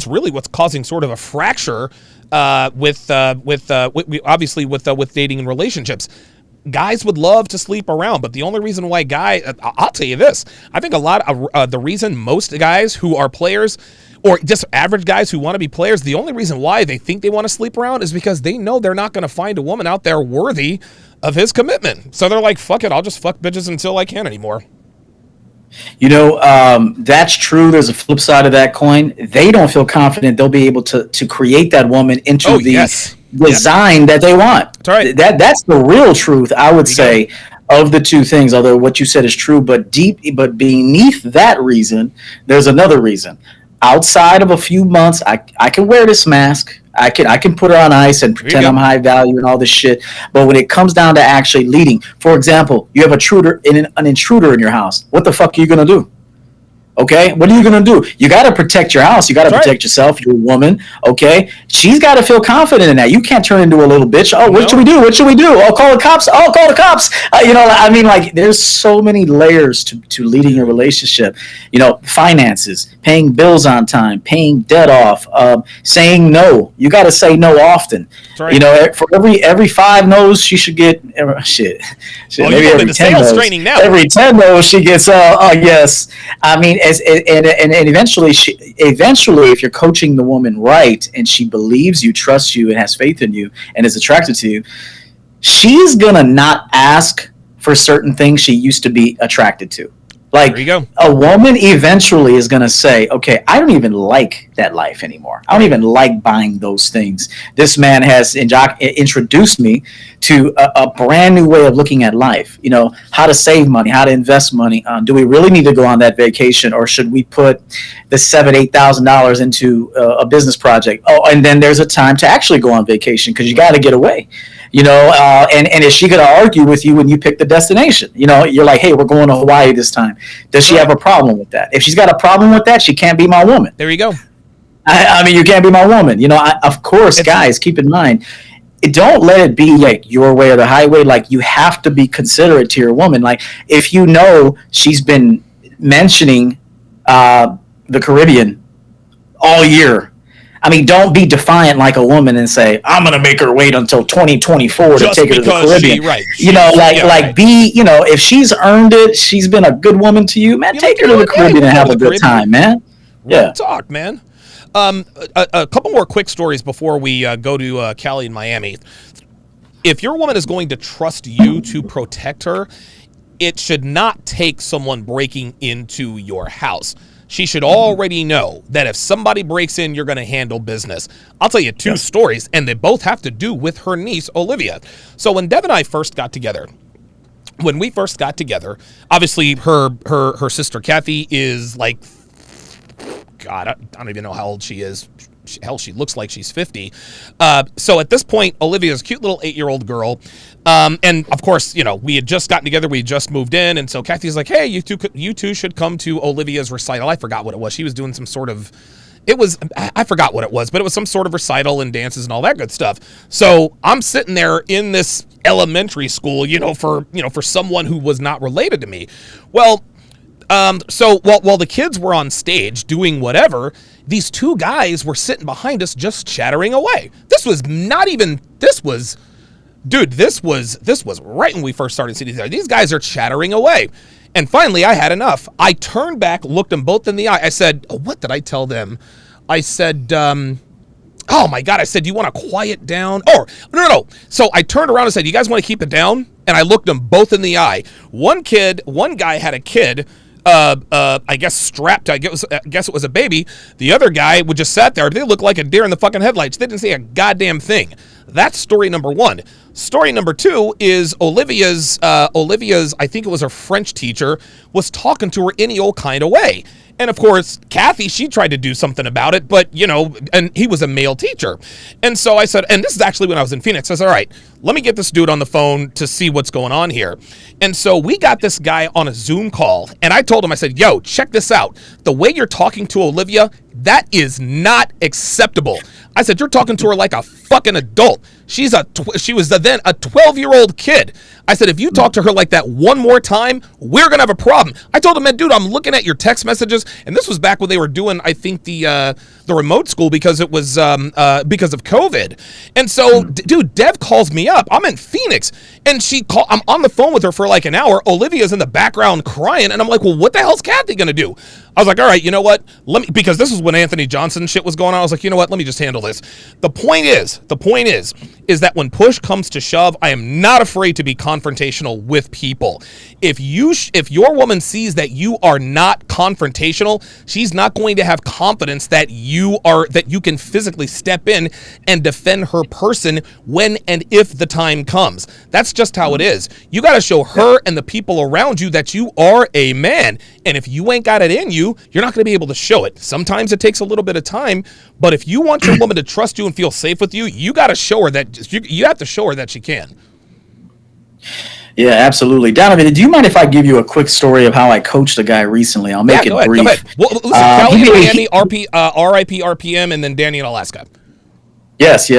really what's causing sort of a fracture with dating and relationships. Guys would love to sleep around, but the only reason why I'll tell you this, I think a lot of the reason most guys who are players, or just average guys who want to be players, the only reason why they think they want to sleep around is because they know they're not going to find a woman out there worthy of his commitment. So they're like, fuck it, I'll just fuck bitches until I can't anymore. You know, that's true. There's a flip side of that coin. They don't feel confident they'll be able to create that woman into design that they want. That's right. That's the real truth, I would say, of the two things, although what you said is true, but beneath that reason, there's another reason. Outside of a few months, I can wear this mask. I can put her on ice and pretend I'm high value and all this shit. But when it comes down to actually leading, for example, you have an intruder in your house. What the fuck are you gonna do? Okay, what are you gonna do? You got to protect your house. You got to protect yourself. You're a woman. Okay, she's got to feel confident in that. You can't turn into a little bitch. Oh, what should we do? What should we do? Oh, call the cops. Oh, call the cops. I mean, like, there's so many layers to leading a relationship. You know, finances, paying bills on time, paying debt off, saying no. You got to say no often. Right. You know, for every 5 no's, she should get shit. Well, maybe every 10 no's. Training now. Every 10 no's, she gets yes. I mean, and eventually, if you're coaching the woman right, and she believes you, trusts you, and has faith in you, and is attracted to you, she's gonna not ask for certain things she used to be attracted to. Like, there you go. A woman eventually is going to say, okay, I don't even like that life anymore. I don't even like buying those things. This man has introduced me to a brand new way of looking at life. You know, how to save money, how to invest money. Do we really need to go on that vacation, or should we put the $7,000-8,000 into a business project? Oh, and then there's a time to actually go on vacation because you got to get away. You know, and is she going to argue with you when you pick the destination? You know, you're like, hey, we're going to Hawaii this time. Does she have a problem with that? If she's got a problem with that, she can't be my woman. There you go. I mean, you can't be my woman. You know, of course, guys, keep in mind, don't let it be like your way or the highway. Like, you have to be considerate to your woman. Like, if you know she's been mentioning the Caribbean all year, I mean, don't be defiant like a woman and say, I'm going to make her wait until 2024 to take her to the Caribbean. You know, be, you know, if she's earned it, she's been a good woman to you, man, take her to the Caribbean and have a good time, man. Yeah. Talk, man. A couple more quick stories before we go to Cali and Miami. If your woman is going to trust you to protect her, it should not take someone breaking into your house. She should already know that if somebody breaks in, you're going to handle business. I'll tell you 2 stories, and they both have to do with her niece, Olivia. So when Dev and I first got together, obviously her sister Kathy is like, God, I don't even know how old she is. Hell, she looks like she's 50. So at this point, Olivia's a cute little 8-year-old girl. And of course, you know, we had just gotten together. We had just moved in. And so Kathy's like, hey, you two should come to Olivia's recital. I forgot what it was. She was doing some sort of, I forgot what it was, but it was some sort of recital and dances and all that good stuff. So I'm sitting there in this elementary school, for someone who was not related to me. Well, so while the kids were on stage doing whatever, these 2 guys were sitting behind us just chattering away. This was right when we first started seeing these guys are chattering away. And finally I had enough. I turned back, looked them both in the eye. I said, what did I tell them? I said, oh my God, I said, do you want to quiet down? Or, no. So I turned around and said, you guys want to keep it down? And I looked them both in the eye. One guy had a kid, I guess strapped. I guess it was a baby. The other guy would just sat there. They looked like a deer in the fucking headlights. They didn't say a goddamn thing. That's story number one. Story number two is Olivia's, I think it was her French teacher, was talking to her any old kind of way. And of course, Kathy, she tried to do something about it, but and he was a male teacher. And so I said, and this is actually when I was in Phoenix, I said, all right, let me get this dude on the phone to see what's going on here. And so we got this guy on a Zoom call, and I told him, I said, yo, check this out. The way you're talking to Olivia, that is not acceptable. I said, you're talking to her like a fucking adult. She was then a 12-year-old kid. I said, if you talk to her like that one more time, we're going to have a problem. I told him, man, dude, I'm looking at your text messages. And this was back when they were doing, I think, the remote school because it was because of COVID. And so, dude, Dev calls me up. I'm in Phoenix. And I'm on the phone with her for like an hour. Olivia's in the background crying. And I'm like, well, what the hell's Kathy going to do? I was like, all right, you know what? Because this is when Anthony Johnson shit was going on. I was like, you know what? Let me just handle this. The point is that when push comes to shove, I am not afraid to be confrontational with people. If your woman sees that you are not confrontational, she's not going to have confidence that you can physically step in and defend her person when and if the time comes. That's just how it is. You got to show her and the people around you that you are a man. And if you ain't got it in you, you're not going to be able to show it. Sometimes it takes a little bit of time, but if you want your woman to trust you and feel safe with you, you got to show her that you have to show her that she can. Yeah, absolutely. Donovan, do you mind if I give you a quick story of how I coached a guy recently? I'll make it brief. Go ahead. Well, listen, Kelly in Miami, RIP RPM, and then Danny in Alaska. Yes.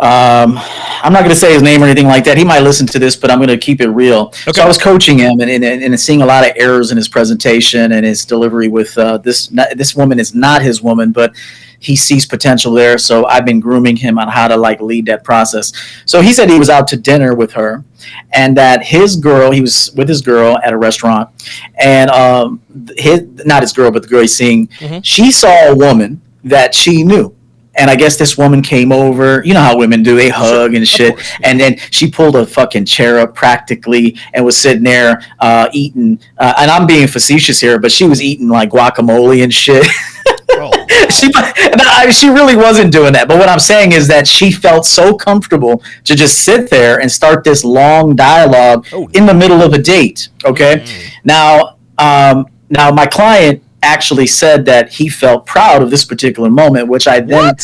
I'm not going to say his name or anything like that. He might listen to this, but I'm going to keep it real. Okay. So I was coaching him and seeing a lot of errors in his presentation and his delivery with this woman is not his woman, but he sees potential there. So I've been grooming him on how to lead that process. So he said he was out to dinner with her and that he was with his girl at a restaurant and not his girl, but the girl he's seeing, she saw a woman that she knew. And I guess this woman came over. You know how women do. They hug and shit. And then she pulled a fucking chair up practically and was sitting there eating. And I'm being facetious here, but she was eating like guacamole and shit. Oh. She really wasn't doing that. But what I'm saying is that she felt so comfortable to just sit there and start this long dialogue in the middle of a date. Okay. Now my client actually said that he felt proud of this particular moment, which I then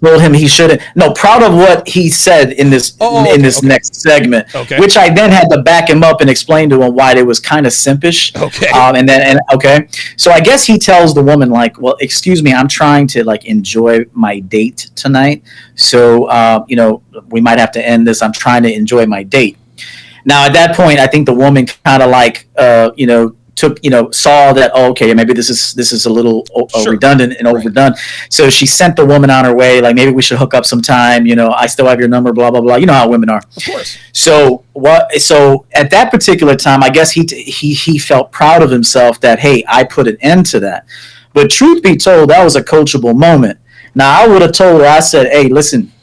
told him he shouldn't. No, proud of what he said in this next segment, which I then had to back him up and explain to him why it was kind of simpish. So I guess he tells the woman well, excuse me, I'm trying to enjoy my date tonight. So we might have to end this. I'm trying to enjoy my date. Now at that point, I think the woman kind of saw that, maybe this is a little redundant and overdone. So she sent the woman on her way, maybe we should hook up sometime, I still have your number, blah, blah, blah. You know how women are. Of course. So at that particular time, I guess he felt proud of himself that, hey, I put an end to that. But truth be told, that was a coachable moment. Now, I would have told her, I said, hey, listen,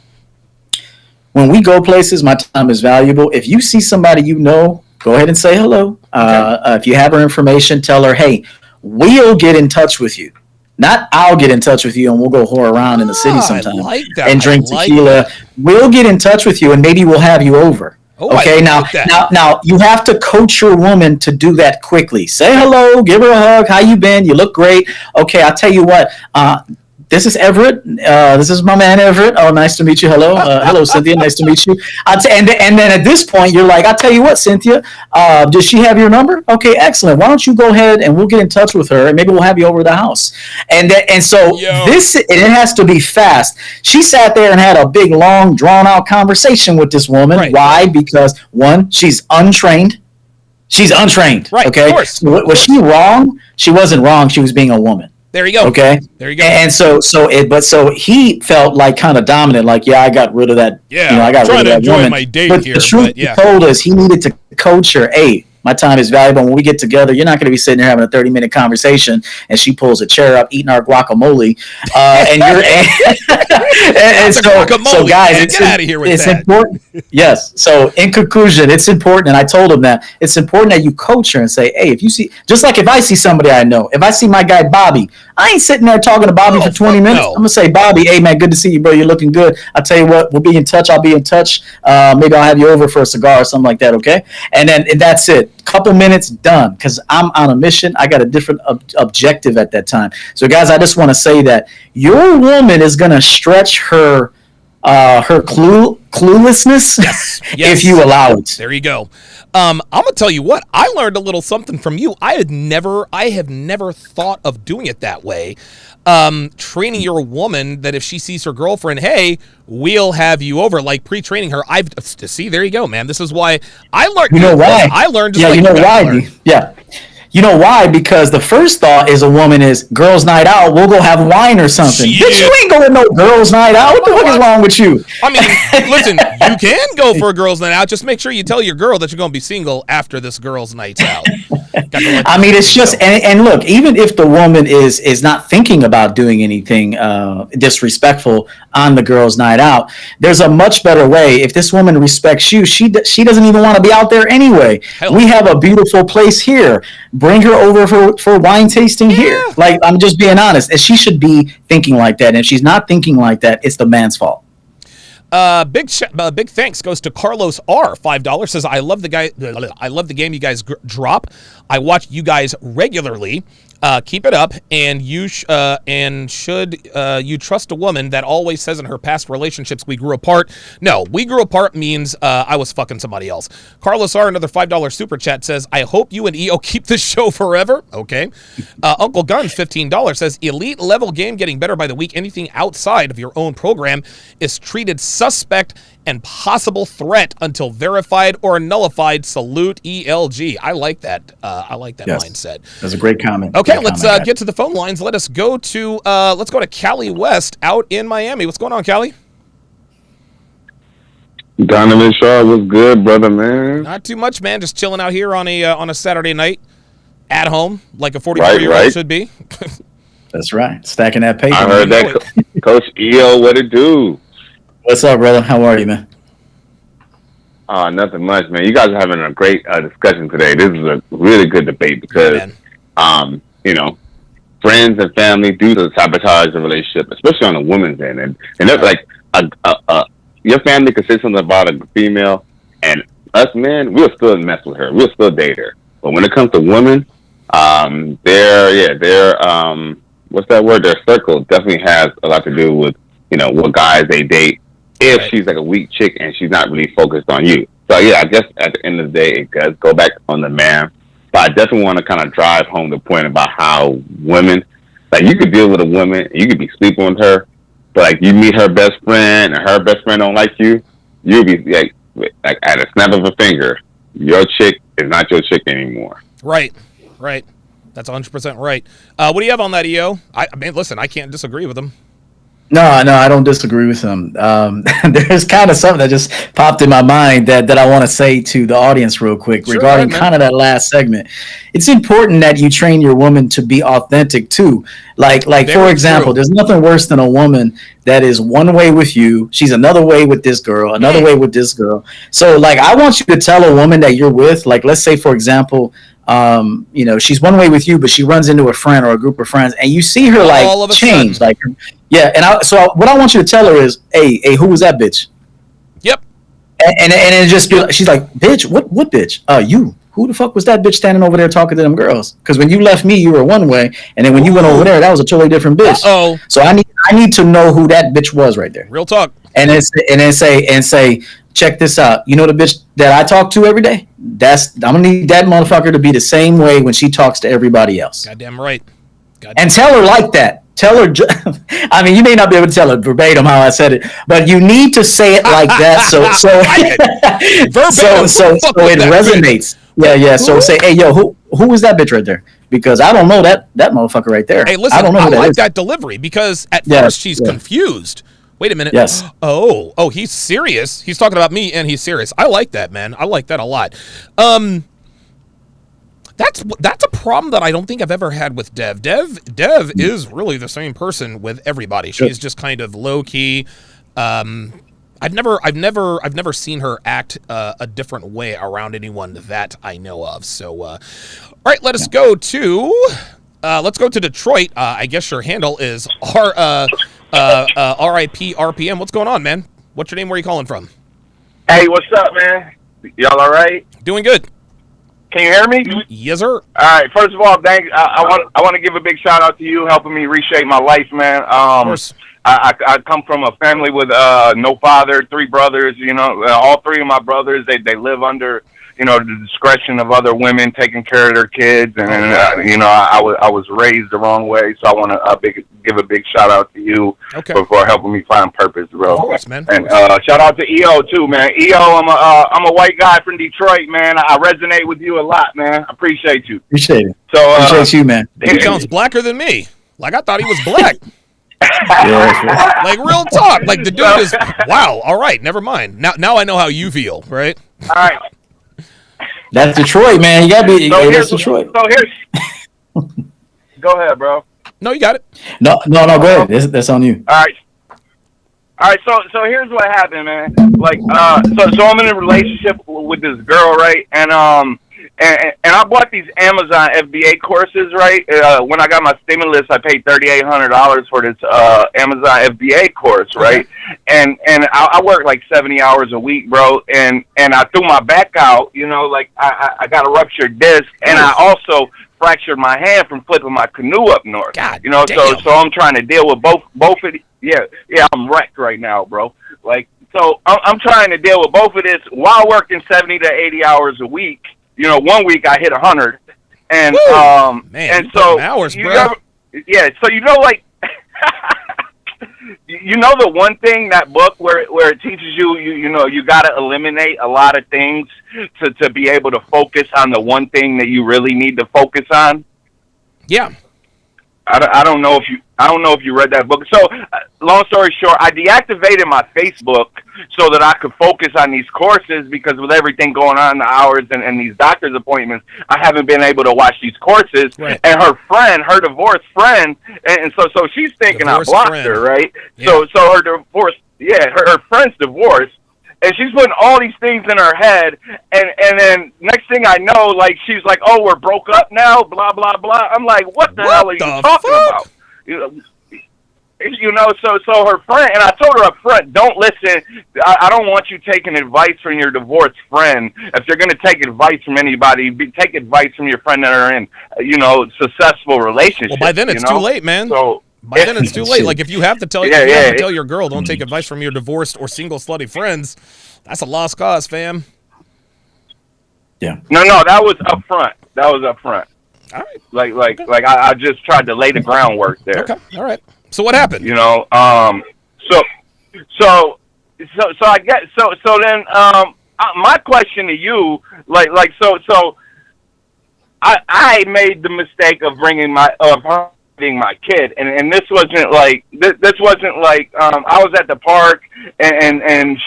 when we go places, my time is valuable. If you see somebody go ahead and say hello. If you have her information, tell her, hey, we'll get in touch with you. Not I'll get in touch with you and we'll go whore around in the city sometime and drink tequila. We'll get in touch with you and maybe we'll have you over. Now you have to coach your woman to do that quickly. Say hello, give her a hug. How you been? You look great. Okay, I'll tell you what. This is Everett. This is my man Everett. Oh, nice to meet you. Hello, hello, Cynthia. Nice to meet you. And then at this point, you're like, I'll tell you what, Cynthia. Does she have your number? Okay, excellent. Why don't you go ahead and we'll get in touch with her, and maybe we'll have you over to the house. And so it has to be fast. She sat there and had a big, long, drawn-out conversation with this woman. Right. Why? Because one, she's untrained. Right. Okay. Of course. Was she wrong? She wasn't wrong. She was being a woman. There you go. Okay. There you go. And so he felt kind of dominant, I got rid of that. Yeah. I got rid of that woman. My date but here, the truth he told us he needed to coach her. Hey, My time is valuable. When we get together, you're not going to be sitting there having a 30-minute conversation and she pulls a chair up, eating our guacamole. And you're and so guys, man. Get out of here with it's that. important. Yes. So in conclusion, it's important. And I told him that it's important that you coach her and say, hey, if you see, just like if I see somebody I know, if I see my guy Bobby, I ain't sitting there talking to Bobby for 20 minutes. No. I'm going to say, Bobby, hey, man, good to see you, bro. You're looking good. I'll tell you what, we'll be in touch. I'll be in touch. Maybe I'll have you over for a cigar or something like that, okay? And that's it. Couple minutes, done. Because I'm on a mission. I got a different objective at that time. So, guys, I just want to say that your woman is going to stretch her cluelessness yes. if you allow it. There you go. I'm gonna tell you what, I learned a little something from you. I have never thought of doing it that way. Training your woman that if she sees her girlfriend, hey, we'll have you over, like pre-training her. See, there you go, man. This is why I learned. You know why? I learned. Just yeah, like you know why? Yeah. You know why? Because the first thought is a woman is girls' night out. We'll go have wine or something. Shit. Bitch, you ain't going no girls' night out. What the fuck is wrong with you? I mean, listen, you can go for a girls' night out. Just make sure you tell your girl that you're going to be single after this girls' night's out. I mean, it's just and look, even if the woman is not thinking about doing anything disrespectful on the girls' night out, there's a much better way. If this woman respects you, she doesn't even want to be out there anyway. Hell. We have a beautiful place here. Bring her over for wine tasting here. Like, I'm just being honest. And she should be thinking like that. And if she's not thinking like that, it's the man's fault. Big thanks goes to Carlos R. $5 says, I love the game you guys drop. I watch you guys regularly. Keep it up, and should you trust a woman that always says in her past relationships we grew apart? No, we grew apart means I was fucking somebody else. Carlos R., another $5 super chat, says, I hope you and EO keep this show forever. Okay. Uncle Guns, $15, says, elite level game getting better by the week. Anything outside of your own program is treated suspect and possible threat until verified or nullified. Salute, ELG. I like that. Yes. Mindset. That's a great comment. Okay, let's get to the phone lines. Let us go to Cali West out in Miami. What's going on, Cali? Donovan Sharpe was good, brother, man. Not too much, man. Just chilling out here on a Saturday night at home, like a 44-year-old should be. That's right. Stacking that paper. I heard that, Coach EO. What it do? What's up, brother? How are you, man? Nothing much, man. You guys are having a great discussion today. This is a really good debate because, friends and family do sabotage the relationship, especially on the woman's end. And that's like your family can say something about a female, and us men, we'll still mess with her. We'll still date her. But when it comes to women, their what's that word? Their circle definitely has a lot to do with what guys they date. If she's like a weak chick and she's not really focused on you. So, yeah, I guess at the end of the day, it does go back on the man. But I definitely want to kind of drive home the point about how women, like you could deal with a woman, you could be sleeping with her, but like you meet her best friend and her best friend don't like you, you'll be like at a snap of a finger, your chick is not your chick anymore. Right. That's 100% right. What do you have on that, EO? I mean, listen, I can't disagree with him. No, I don't disagree with him. There's kind of something that just popped in my mind that I want to say to the audience real quick regarding kind of that last segment. It's important that you train your woman to be authentic too. Like for example, there's nothing worse than a woman that is one way with you. She's another way with this girl, another way with this girl. So like, I want you to tell a woman that you're with, like, let's say, for example, she's one way with you, but she runs into a friend or a group of friends, and you see her like change, like, so what I want you to tell her is, hey, who was that bitch? Yep. And it just be like, she's like, bitch, what bitch? You. Who the fuck was that bitch standing over there talking to them girls? Because when you left me, you were one way, and then when you went over there, that was a totally different bitch. Uh-oh. So I need to know who that bitch was right there. Real talk. And then say, check this out. You know the bitch that I talk to every day? I'm gonna need that motherfucker to be the same way when she talks to everybody else. Goddamn right. And tell her like that. Tell her. I mean, you may not be able to tell her verbatim how I said it, but you need to say it like that. So it resonates. Yeah. So say, hey, yo, who was that bitch right there? Because I don't know that motherfucker right there. Hey, listen, I like that delivery because at first she's confused. Wait a minute. Yes. Oh, he's serious. He's talking about me and he's serious. I like that, man. I like that a lot. That's a problem that I don't think I've ever had with Dev. Dev is really the same person with everybody. She's just kind of low key. I've never seen her act a different way around anyone that I know of. So, all right, let's go to Detroit. I guess your handle is RIP RPM. What's going on, man? What's your name? Where are you calling from? Hey, what's up, man? Y'all all right? Doing good. Can you hear me? Yes, sir. All right. First of all, thanks. I want to give a big shout out to you, helping me reshape my life, man. Of course. I come from a family with no father, 3 brothers. You know, all 3 of my brothers they live under the discretion of other women taking care of their kids, and I was raised the wrong way. So I want to give a big shout out to you for helping me find purpose, bro. Of course, man. And shout out to EO too, man. EO, I'm a white guy from Detroit, man. I resonate with you a lot, man. I appreciate you. Appreciate it. So appreciate you, man. He sounds blacker than me. Like I thought he was black. Yeah, like real talk. Like the dude is wow. All right, never mind. Now I know how you feel, right? All right. That's Detroit, man. You gotta be. That's Detroit. So here's. Go ahead, bro. No, you got it. No. Go ahead. That's on you. All right. So here's what happened, man. Like, so I'm in a relationship with this girl, right? And I bought these Amazon FBA courses, right? When I got my stimulus, I paid $3,800 for this Amazon FBA course, right? And I work like 70 hours a week, bro. And I threw my back out, like I got a ruptured disc, and I also fractured my hand from flipping my canoe up north. God damn. So I'm trying to deal with both of these. Yeah, I'm wrecked right now, bro. Like, so I'm trying to deal with both of this while working 70 to 80 hours a week. 1 week I hit 100, and man, and so hours, bro. So like, the one thing, that book where it teaches you got to eliminate a lot of things to be able to focus on the one thing that you really need to focus on. Yeah. I don't know if you read that book. So, long story short, I deactivated my Facebook so that I could focus on these courses, because with everything going on in the hours and these doctor's appointments, I haven't been able to watch these courses. Right. And her divorced friend, and so she's thinking I blocked her, right? Yeah. So her divorce, her friend's divorced. And she's putting all these things in her head, and then next thing I know, like, she's like, "Oh, we're broke up now," blah blah blah. I'm like, "What the hell are you talking about?" So her friend, and I told her up front, "Don't listen. I don't want you taking advice from your divorced friend. If you're going to take advice from anybody, take advice from your friend that are in, successful relationships." Well, by then it's too late, man. So. By then it's too late. Like, if you have to tell tell your girl, don't take advice from your divorced or single slutty friends, that's a lost cause, fam. Yeah. No, that was up front. All right. Like I just tried to lay the groundwork there. Okay. All right. So what happened? So I get so then my question to you, so I made the mistake of bringing her my kid, and this wasn't like I was at the park and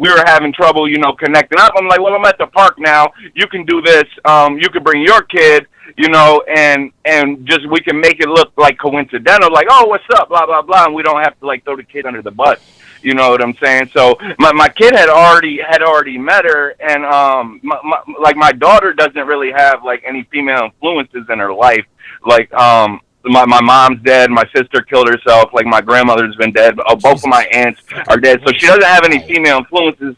we were having trouble connecting up. I'm like, well, I'm at the park now, you can do this, you can bring your kid, and just we can make it look like coincidental, like, oh, what's up, blah blah blah, and we don't have to like throw the kid under the bus. You know what I'm saying? So my kid had already met her, and my daughter doesn't really have like any female influences in her life. Like my mom's dead, my sister killed herself, like my grandmother's been dead, both of my aunts are dead. So she doesn't have any female influences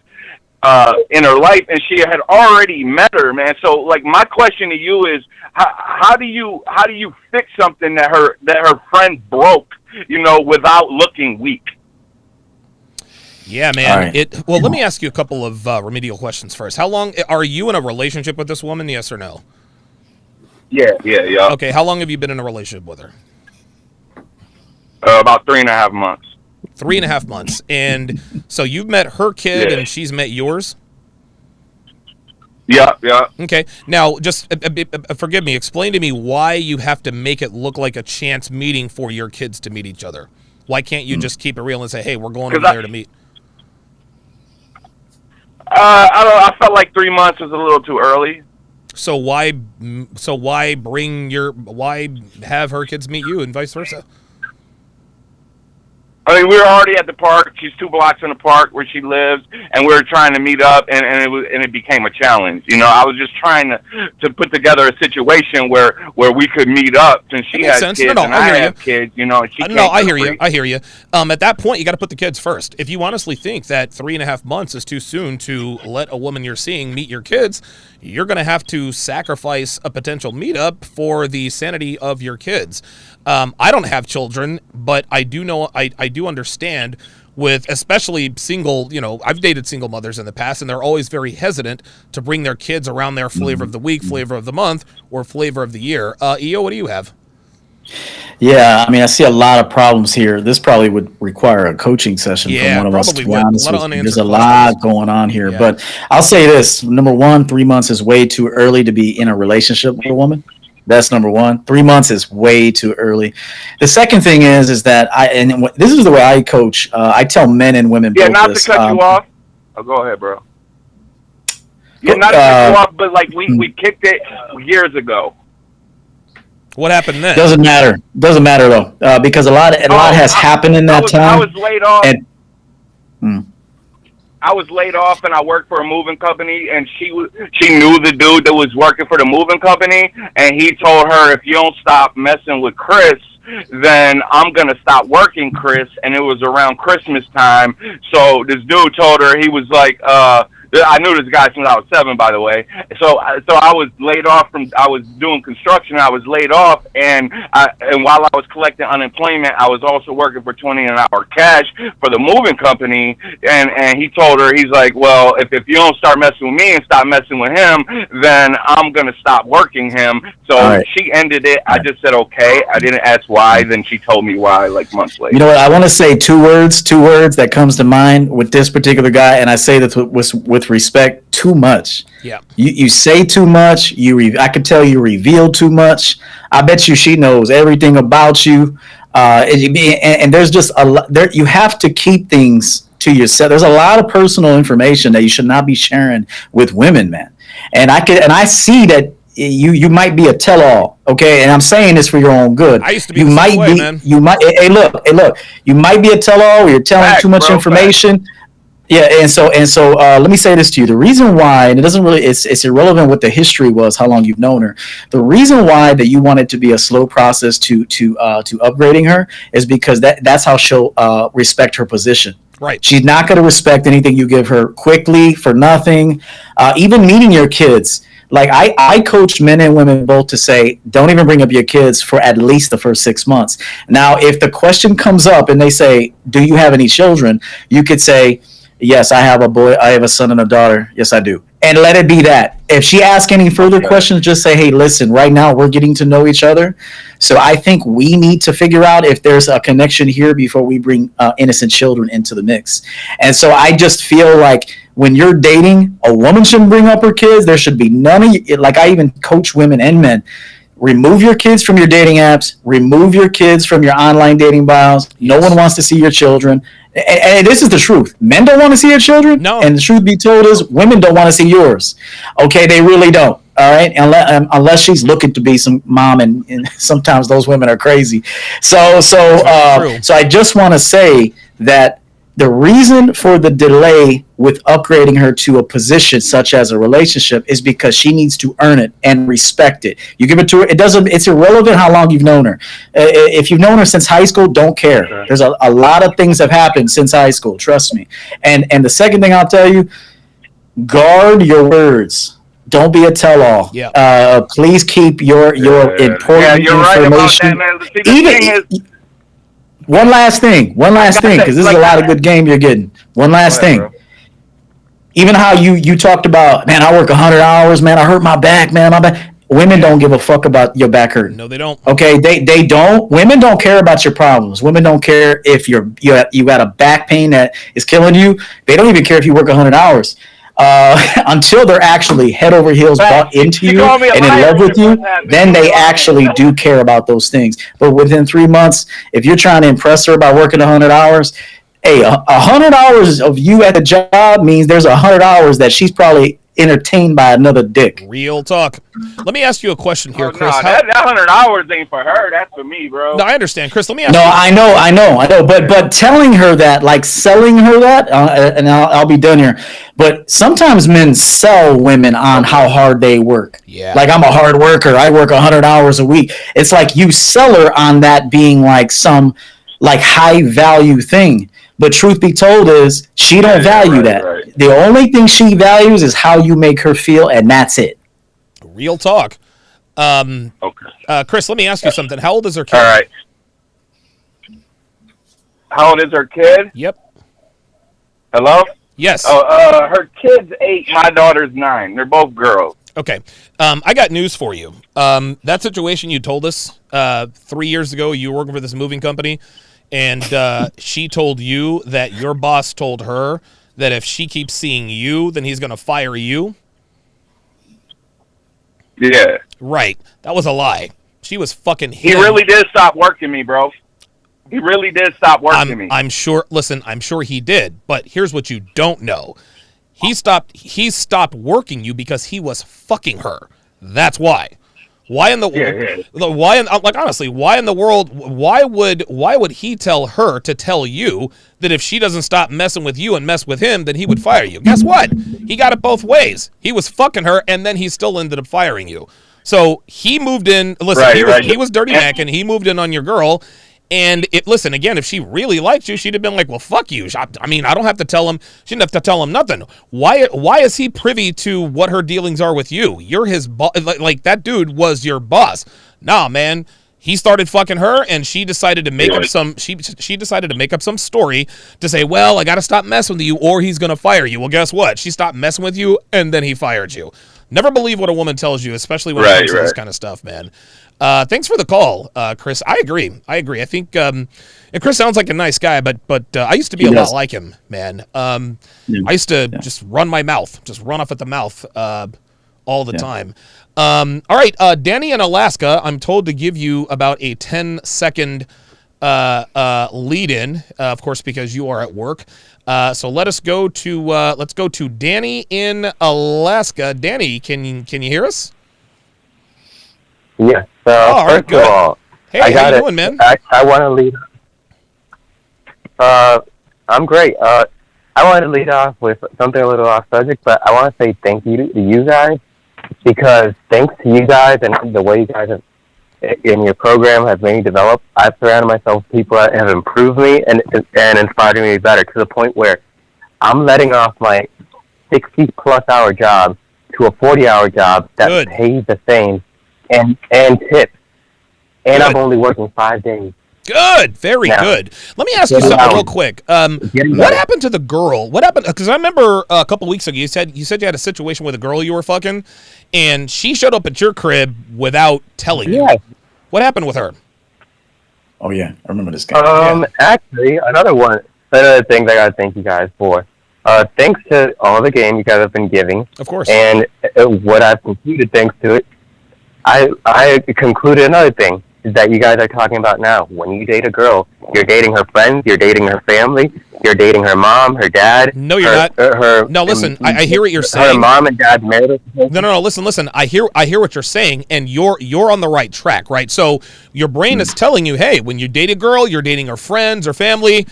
in her life, and she had already met her, man. So like my question to you is, how do you fix something that her friend broke, without looking weak? Yeah, man. Right. Let me ask you a couple of remedial questions first. How long are you in a relationship with this woman? Yes or no? Yeah. Okay, how long have you been in a relationship with her? About 3.5 months. 3.5 months. And so you've met her kid and she's met yours? Yeah. Okay. Now, just forgive me. Explain to me why you have to make it look like a chance meeting for your kids to meet each other. Why can't you just keep it real and say, hey, we're going over there to meet? I felt like 3 months was a little too early. So why why have her kids meet you and vice versa? I mean, we were already at the park. She's 2 blocks from the park where she lives, and we were trying to meet up, and it became a challenge. You know, I was just trying to put together a situation where we could meet up, since she has kids and I have kids. You know, and she can't. I hear you. I hear you. At that point, you got to put the kids first. If you honestly think that 3.5 months is too soon to let a woman you're seeing meet your kids, you're going to have to sacrifice a potential meetup for the sanity of your kids. I don't have children, but I do know, I do understand with especially single, you know, I've dated single mothers in the past, and they're always very hesitant to bring their kids around their flavor of the week, flavor of the month, or flavor of the year. EO, what do you have? Yeah, I mean, I see a lot of problems here. This probably would require a coaching session from one of us, to be honest with you. There's a lot going on here. Yeah. But I'll say this. Number one, 3 months is way too early to be in a relationship with a woman. That's number one. 3 months is way too early. The second thing is that this is the way I coach. I tell men and women both not this. To cut you off. Oh, go ahead, bro. Yeah, not to cut you off, but like we kicked it years ago. What happened then? Doesn't matter though, because a lot has happened in that time. I was laid off. I was laid off, and I worked for a moving company, and she knew the dude that was working for the moving company, and he told her, if you don't stop messing with Chris, then I'm going to stop working Chris, and it was around Christmas time. So this dude told her, he was like, I knew this guy since I was 7, by the way. So I was laid off I was doing construction. I was laid off, and while I was collecting unemployment, I was also working for $20 an hour cash for the moving company. And he told her, he's like, well, if you don't start messing with me and stop messing with him, then I'm gonna stop working him. So she ended it. I just said okay. I didn't ask why. Then she told me why, like months later. You know what? I want to say two words that comes to mind with this particular guy, and I say this with respect, too much. Yeah. You say too much. I could tell you reveal too much. I bet you she knows everything about you. And there's just a lot there. You have to keep things to yourself. There's a lot of personal information that you should not be sharing with women, man. And I see that you might be a tell-all, okay? And I'm saying this for your own good. I used to be the same way, man. Hey, look. You might be a tell-all. You're telling too much information. Fact. Yeah, and so let me say this to you. The reason why, and it doesn't really, it's irrelevant what the history was, how long you've known her. The reason why that you want it to be a slow process to upgrading her is because that's how she'll respect her position. Right. She's not going to respect anything you give her quickly for nothing. Even meeting your kids. Like I coach men and women both to say, don't even bring up your kids for at least the first 6 months. Now, if the question comes up and they say, do you have any children? You could say, yes, I have a boy. I have a son and a daughter. Yes, I do. And let it be that. If she asks any further questions, just say, hey, listen, right now we're getting to know each other. So I think we need to figure out if there's a connection here before we bring innocent children into the mix. And so I just feel like when you're dating, a woman shouldn't bring up her kids. There should be none of you. Like I even coach women and men. Remove your kids from your dating apps. Remove your kids from your online dating bios. No one wants to see your children. And this is the truth. Men don't want to see your children. No. And the truth be told is women don't want to see yours. Okay, they really don't. All right, unless she's looking to be some mom, and sometimes those women are crazy. So I just want to say that the reason for the delay with upgrading her to a position such as a relationship is because she needs to earn it and respect it. You give it to her, it's irrelevant how long you've known her. If you've known her since high school, don't care. There's a lot of things have happened since high school, trust me. And the second thing I'll tell you, guard your words. Don't be a tell-all. Yeah. Please keep your important you're information. Right about that, man. One last thing, because this is a lot of good game you're getting. One last thing. Bro. Even how you talked about, man, I work 100 hours, man, I hurt my back, man, my back. Women don't give a fuck about your back hurting. No, they don't. Okay, they don't. Women don't care about your problems. Women don't care if you got a back pain that is killing you. They don't even care if you work 100 hours. Until they're actually head over heels bought into you and in love with you, then they actually do care about those things. But within 3 months, if you're trying to impress her by working 100 hours, hey, 100 hours of you at the job means there's 100 hours that she's probably entertained by another dick. Real talk. Let me ask you a question here, Chris. No, that 100 hours ain't for her. That's for me, bro. No, I understand, Chris. Let me ask No, you. I know. But telling her that, like selling her that, and I'll be done here. But sometimes men sell women on how hard they work. Yeah. Like, I'm a hard worker. I work 100 hours a week. It's like you sell her on that being like some like high value thing. But truth be told is she don't value that. Right. The only thing she values is how you make her feel, and that's it. Real talk. Okay. Chris, let me ask you something. How old is her kid? All right. How old is her kid? Yep. Hello? Yes. Her kid's 8. My daughter's 9. They're both girls. Okay. I got news for you. That situation you told us 3 years ago, you were working for this moving company, and she told you that your boss told her that if she keeps seeing you, then he's going to fire you. Yeah. Right. That was a lie. She was fucking him. He really did stop working me, bro. He really did stop working me. I'm sure. Listen, I'm sure he did. But here's what you don't know: he stopped working you because he was fucking her. That's why. Why in the honestly, why in the world? Why would he tell her to tell you that if she doesn't stop messing with you and mess with him, then he would fire you? Guess what? He got it both ways. He was fucking her, and then he still ended up firing you. So he moved in. Listen, he was dirty macking. He moved in on your girl. And listen, again, if she really liked you, she'd have been like, well, fuck you. I mean, I don't have to tell him. She didn't have to tell him nothing. Why is he privy to what her dealings are with you? You're his boss. Like that dude was your boss. Nah, man. He started fucking her, and she decided to make up some. She decided to make up some story to say, well, I got to stop messing with you, or he's gonna fire you. Well, guess what? She stopped messing with you, and then he fired you. Never believe what a woman tells you, especially when it comes to this kind of stuff, man. Thanks for the call, Chris. I agree. I think and Chris sounds like a nice guy, but I used to be a lot like him, man. I used to just run my mouth, just run off at the mouth all the time. All right, Danny in Alaska, I'm told to give you about a 10-second lead-in, of course, because you are at work. So let's go to Danny in Alaska. Danny, can you hear us? Yes. First of all, hey, how you doing, man? I want to lead. I'm great. I want to lead off with something a little off subject, but I want to say thank you to you guys, because thanks to you guys and the way you guys have in your program have made me develop, I've surrounded myself with people that have improved me and inspired me better, to the point where I'm letting off my 60-plus hour job to a 40-hour job that pays the same and tips. And I'm only working 5 days. Good. Very good. Let me ask you something real quick. What happened to the girl? What happened? Because I remember a couple weeks ago you said you had a situation with a girl you were fucking, and she showed up at your crib without telling you. What happened with her? Oh, yeah. I remember this guy. Actually, another thing that I got to thank you guys for. Thanks to all the game you guys have been giving. Of course. And what I've concluded thanks to it, I concluded another thing that you guys are talking about now. When you date a girl, you're dating her friends, you're dating her family, you're dating her mom, her dad. No, you're not. No, listen, I hear what you're saying. Her mom and dad married her. No, listen. I hear what you're saying, and you're on the right track, right? So your brain is telling you, hey, when you date a girl, you're dating her friends or family.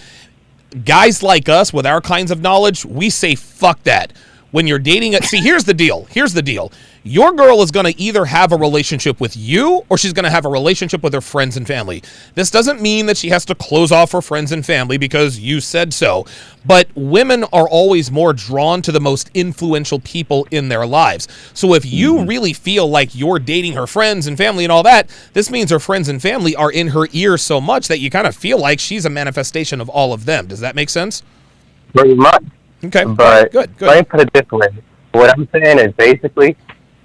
Guys like us, with our kinds of knowledge, we say fuck that. When you're dating see, here's the deal. Your girl is going to either have a relationship with you, or she's going to have a relationship with her friends and family. This doesn't mean that she has to close off her friends and family because you said so. But women are always more drawn to the most influential people in their lives. So if you really feel like you're dating her friends and family and all that, this means her friends and family are in her ear so much that you kind of feel like she's a manifestation of all of them. Does that make sense? Pretty much. Okay. But good. Let me put it this way. What I'm saying is basically,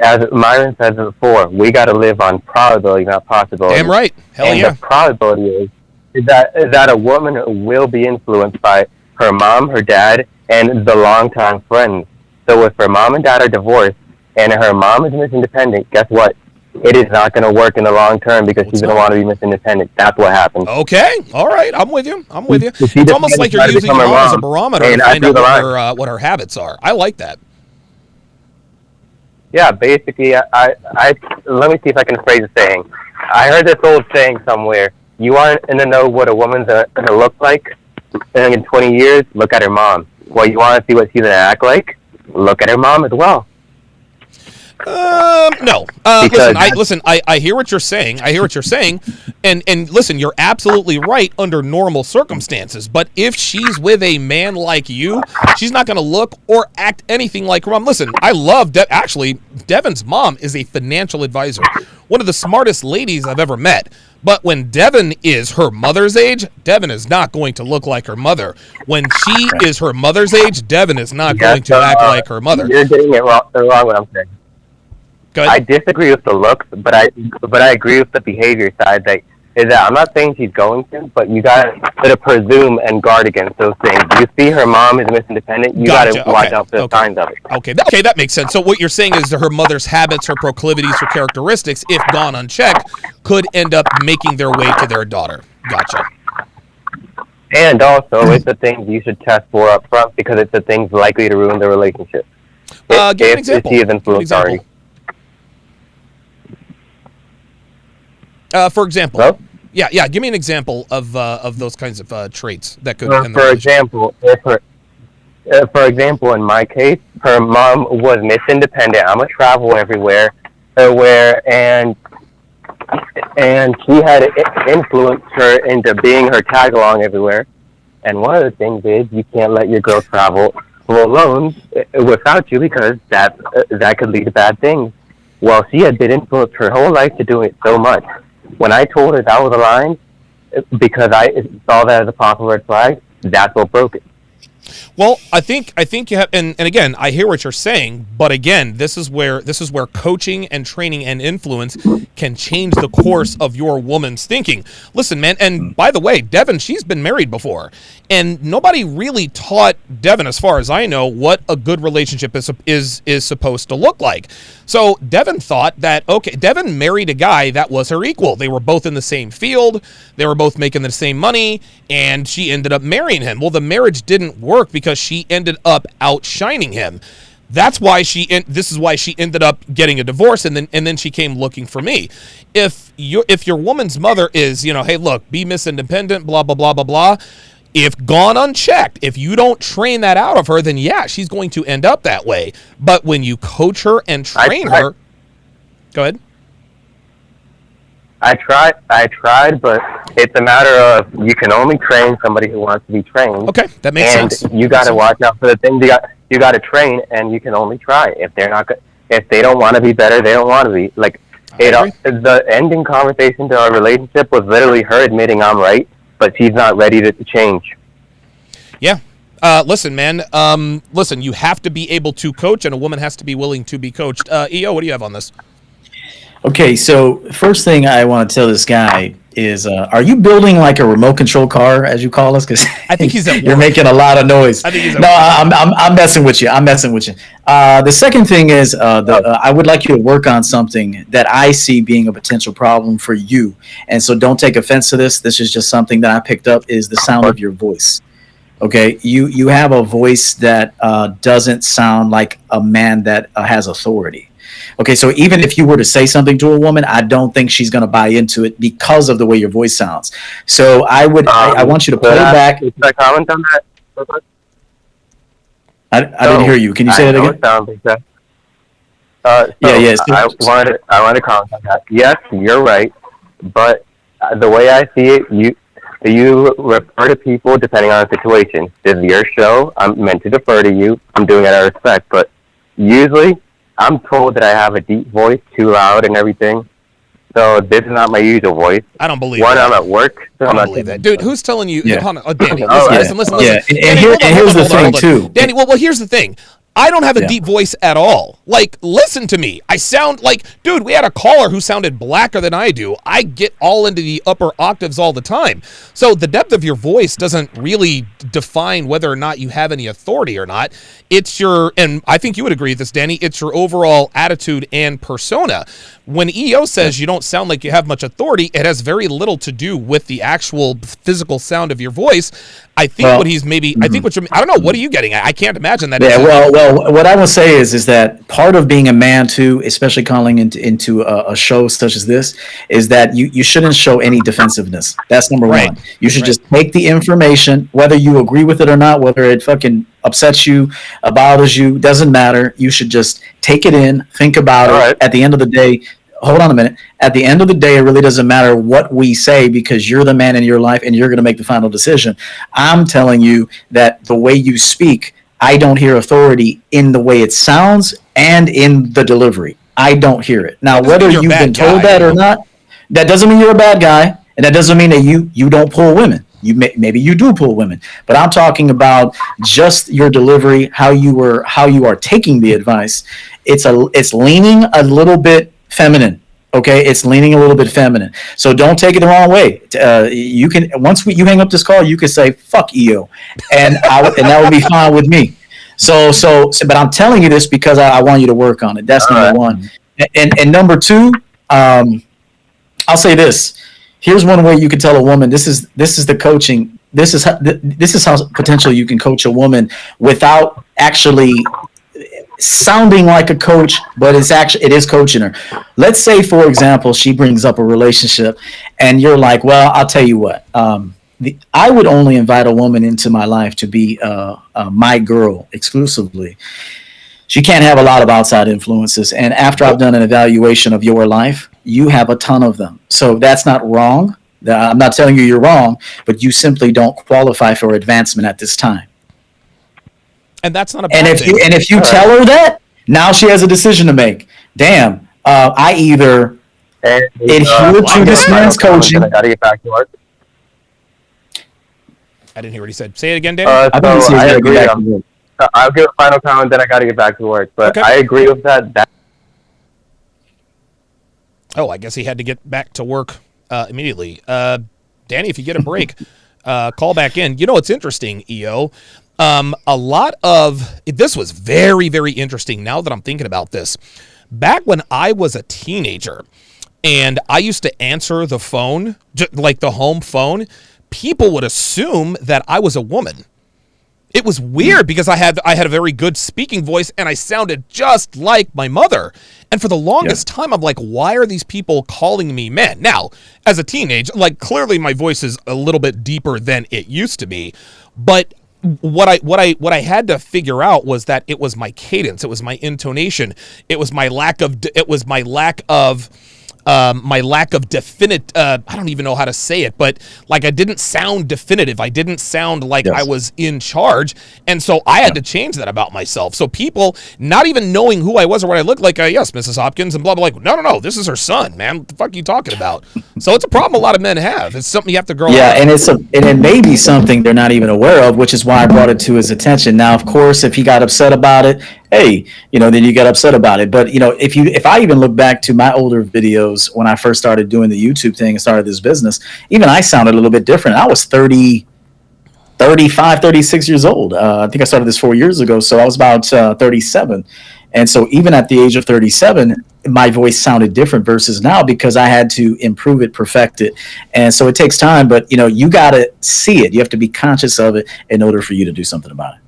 as Myron said before, we got to live on probability, not possibility. Damn right. Hell and yeah. The probability is that a woman will be influenced by her mom, her dad, and the longtime friends. So if her mom and dad are divorced and her mom is Miss Independent, guess what? It is not going to work in the long term because she's going to want to be Miss Independent. That's what happens. Okay. All right. I'm with you. It's almost like you're using your mom as a barometer to find out what her habits are. I like that. Yeah, basically, I let me see if I can phrase the saying. I heard this old saying somewhere. You want to know what a woman's gonna look like in 20 years? Look at her mom. Well, you want to see what she's gonna act like? Look at her mom as well. No. Listen. I hear what you're saying. And listen, you're absolutely right under normal circumstances. But if she's with a man like you, she's not going to look or act anything like her mom. Listen, I love actually, Devin's mom is a financial advisor, one of the smartest ladies I've ever met. But when Devin is her mother's age, Devin is not going to look like her mother. When she is her mother's age, Devin is not going to act like her mother. You're getting it wrong what I'm saying. I disagree with the looks, but I agree with the behavior side. That I'm not saying she's going to, but you gotta presume and guard against those things. You see her mom is misindependent, you gotta watch out for the signs of it. Okay, that makes sense. So what you're saying is that her mother's habits, her proclivities, her characteristics, if gone unchecked, could end up making their way to their daughter. Gotcha. And also, it's the things you should test for up front because it's the things likely to ruin the relationship. Give an example. If she is influenced already. For example, Hello? yeah. Give me an example of those kinds of traits that could. For example, in my case, her mom was Miss I'm a travel everywhere, and she had influenced her into being her tag along everywhere. And one of the things is you can't let your girl travel alone without you because that could lead to bad things. Well, she had been influenced her whole life to doing it so much. When I told her that was a line, because I saw that as a possible red flag, that's what broke it. Well, I think you have, and again, I hear what you're saying, but again, this is where coaching and training and influence can change the course of your woman's thinking. Listen, man, and by the way, Devin, she's been married before, and nobody really taught Devin, as far as I know, what a good relationship is supposed to look like. So Devin thought that, okay, Devin married a guy that was her equal. They were both in the same field, they were both making the same money, and she ended up marrying him. Well, the marriage didn't work because she ended up outshining him. That's why this is why she ended up getting a divorce, and then she came looking for me. If your woman's mother is, hey, look, be Miss Independent, blah blah blah blah blah. If gone unchecked, if you don't train that out of her, then yeah, she's going to end up that way. But when you coach her and train her, go ahead. I tried, but it's a matter of you can only train somebody who wants to be trained. Okay, that makes sense. And you got to watch out for the things you got to train, and you can only try. If they don't want to be better, they don't want to be. The ending conversation to our relationship was literally her admitting I'm right, but she's not ready to change. Yeah. Listen, man. Listen, you have to be able to coach, and a woman has to be willing to be coached. EO, what do you have on this? Okay, so first thing I want to tell this guy is, are you building like a remote control car, as you call us? Because I think he's at you're making a lot of noise. I think he's at I'm messing with you. The second thing is, I would like you to work on something that I see being a potential problem for you. And so don't take offense to this. This is just something that I picked up is the sound of your voice. Okay, you have a voice that doesn't sound like a man that has authority. Okay, so even if you were to say something to a woman, I don't think she's going to buy into it because of the way your voice sounds. So I want you to play back. Can I comment on that? I didn't hear you. Can you say that again? It sounds like that. Yes. I wanted to comment on that. Yes, you're right, but the way I see it, you refer to people depending on the situation. This is your show. I'm meant to defer to you. I'm doing it out of respect, but usually I'm told that I have a deep voice, too loud and everything. So this is not my usual voice. I don't believe that. I'm at work. So I don't believe that. Dude, who's telling you? Yeah. Danny, listen. Yeah. Danny, here's the thing, too. Danny, well, here's the thing. I don't have a deep voice at all. Like, listen to me. I sound like, dude, we had a caller who sounded blacker than I do. I get all into the upper octaves all the time. So the depth of your voice doesn't really define whether or not you have any authority or not. It's and I think you would agree with this, Danny, it's your overall attitude and persona. When EO says you don't sound like you have much authority, it has very little to do with the actual physical sound of your voice. I think what he's maybe, I think what you're, I don't know, what are you getting at? I can't imagine that. Yeah, well, what I will say is that part of being a man too, especially calling into a show such as this, is that you shouldn't show any defensiveness. That's number one. You should just take the information, whether you agree with it or not, whether it fucking upsets you, bothers you, doesn't matter. You should just take it in, think about it. At the end of the day, hold on a minute. At the end of the day, it really doesn't matter what we say because you're the man in your life and you're going to make the final decision. I'm telling you that the way you speak, I don't hear authority in the way it sounds and in the delivery. I don't hear it. Now, whether you've been told that or not, that doesn't mean you're a bad guy, and that doesn't mean that you don't pull women. Maybe you do pull women, but I'm talking about just your delivery, how you are taking the advice. It's leaning a little bit feminine. Okay, it's leaning a little bit feminine. So don't take it the wrong way. You can you hang up this call, you can say "fuck EO," and that would be fine with me. So, but I'm telling you this because I want you to work on it. That's number one. And number two, I'll say this. Here's one way you can tell a woman. This is the coaching. This is how potentially you can coach a woman without actually sounding like a coach, but it is coaching her. Let's say, for example, she brings up a relationship and you're like, well, I'll tell you what, I would only invite a woman into my life to be my girl exclusively. She can't have a lot of outside influences. And after I've done an evaluation of your life, you have a ton of them. So that's not wrong. I'm not telling you you're wrong, but you simply don't qualify for advancement at this time. And that's not a bad thing. And if you tell her that, now she has a decision to make. Damn, I either adhere to this man's coaching. I gotta get back to work. I didn't hear what he said. Say it again, Danny. I agree. I'll give a final comment, then I gotta get back to work. But I agree with that. Oh, I guess he had to get back to work immediately. Danny, if you get a break, call back in. You know, it's interesting, EO. A lot of this was very, very interesting now that I'm thinking about this. Back when I was a teenager and I used to answer the phone, like the home phone, people would assume that I was a woman. It was weird because I had a very good speaking voice and I sounded just like my mother. And for the longest time, I'm like, why are these people calling me man? Now, as a teenager, like clearly my voice is a little bit deeper than it used to be, but what I had to figure out was that it was my cadence, it was my intonation, it was my lack of definite, I don't even know how to say it, but like I didn't sound definitive. I didn't sound like I was in charge. And so I had to change that about myself. So people not even knowing who I was or what I looked like, yes, Mrs. Hopkins and blah, blah, like, no, this is her son, man. What the fuck are you talking about? So it's a problem a lot of men have. It's something you have to grow up. And it may be something they're not even aware of, which is why I brought it to his attention. Now, of course, if he got upset about it, hey, then you get upset about it. But, if I even look back to my older videos when I first started doing the YouTube thing and started this business, even I sounded a little bit different. I was 35, 36 years old. I think I started this 4 years ago. So I was about 37. And so even at the age of 37, my voice sounded different versus now because I had to improve it, perfect it. And so it takes time, but you got to see it. You have to be conscious of it in order for you to do something about it.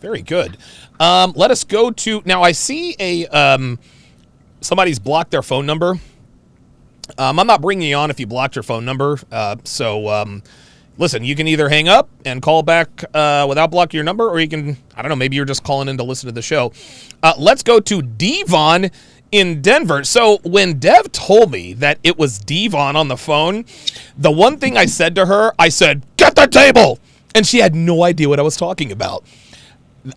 Very good. Let us go to, now I see somebody's blocked their phone number. I'm not bringing you on if you blocked your phone number. Listen, you can either hang up and call back without blocking your number, or you can, I don't know, maybe you're just calling in to listen to the show. Let's go to Devon in Denver. So when Dev told me that it was Devon on the phone, the one thing I said to her, I said, "Get the table!" And she had no idea what I was talking about.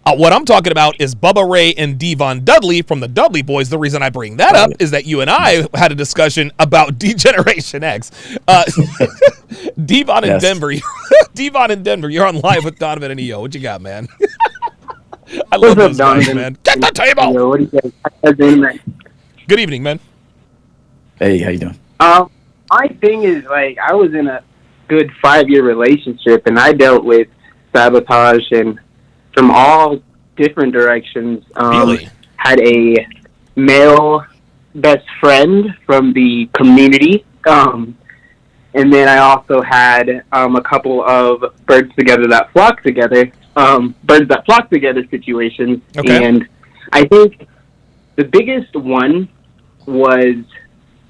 What I'm talking about is Bubba Ray and Devon Dudley from the Dudley Boys. The reason I bring that up is that you and I had a discussion about D-Generation X. Devon in Denver. Devon in Denver, you're on live with Donovan and EO. What you got, man? I love those guys, man. Get the table! Yo, what do you guys? Good evening, man. Hey, how you doing? My thing is, I was in a good 5-year relationship, and I dealt with sabotage and from all different directions. Really? Had a male best friend from the community. And then I also had a couple of birds together that flock together, birds that flock together situations. Okay. And I think the biggest one was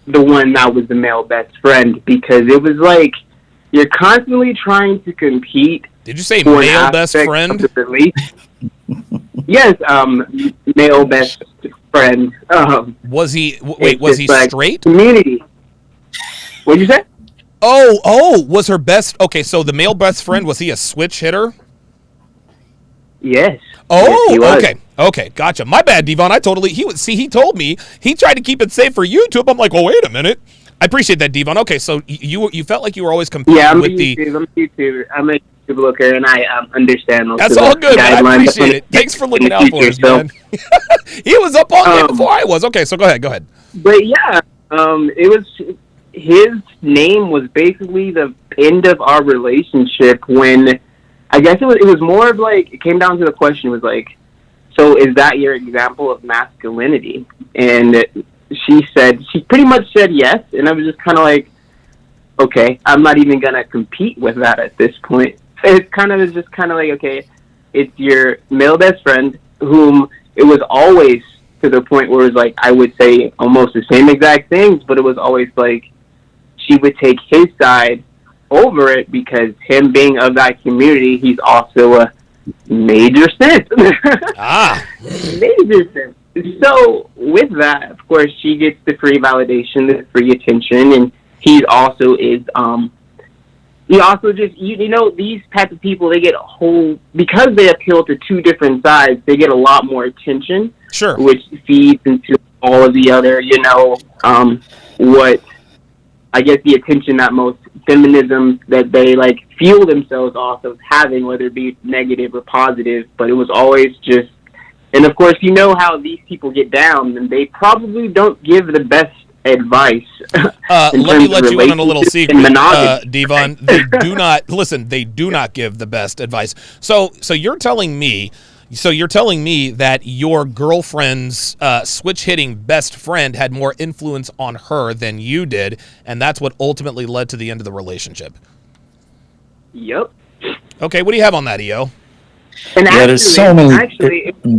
the one that was the male best friend, because it was like you're constantly trying to compete. Did you say for an male best aspect friend? of the release. Yes, male best friend. Was he? Wait, was he like straight? Community. What'd you say? Oh, was her best? Okay, so the male best friend, was he a switch hitter? Yes. Oh, Yes, he was. okay, gotcha. My bad, Devon. He told me he tried to keep it safe for YouTube. I'm like, well, wait a minute. I appreciate that, Devon. Okay, so you felt like you were always competing with I'm a YouTube looker, and I understand those. That's all good, man. I appreciate it. Thanks for looking out for us, man. He was up on game before I was. Okay, so go ahead. But yeah, it was his name was basically the end of our relationship when I guess it was more of like it came down to the question was like, so is that your example of masculinity? And she pretty much said yes, and I was just kind of like, okay, I'm not even gonna compete with that at this point. It's just kind of like, okay, it's your male best friend whom it was always to the point where it was like I would say almost the same exact things, but it was always like she would take his side over it because him being of that community, he's also a major simp. Major simp. So with that, of course, she gets the free validation, the free attention, and he also is. He also just these type of people, they get because they appeal to two different sides. They get a lot more attention, sure, which feeds into all of the other what I guess the attention that most feminism that they like fuel themselves off of having, whether it be negative or positive. But it was always just. And of course, you know how these people get down, and they probably don't give the best advice. Let me let you in on a little secret, Devon. They do not listen. They do not give the best advice. So you're telling me that your girlfriend's switch hitting best friend had more influence on her than you did, and that's what ultimately led to the end of the relationship. Yep. Okay, what do you have on that, EO? And yeah, there's so many. Actually, it's a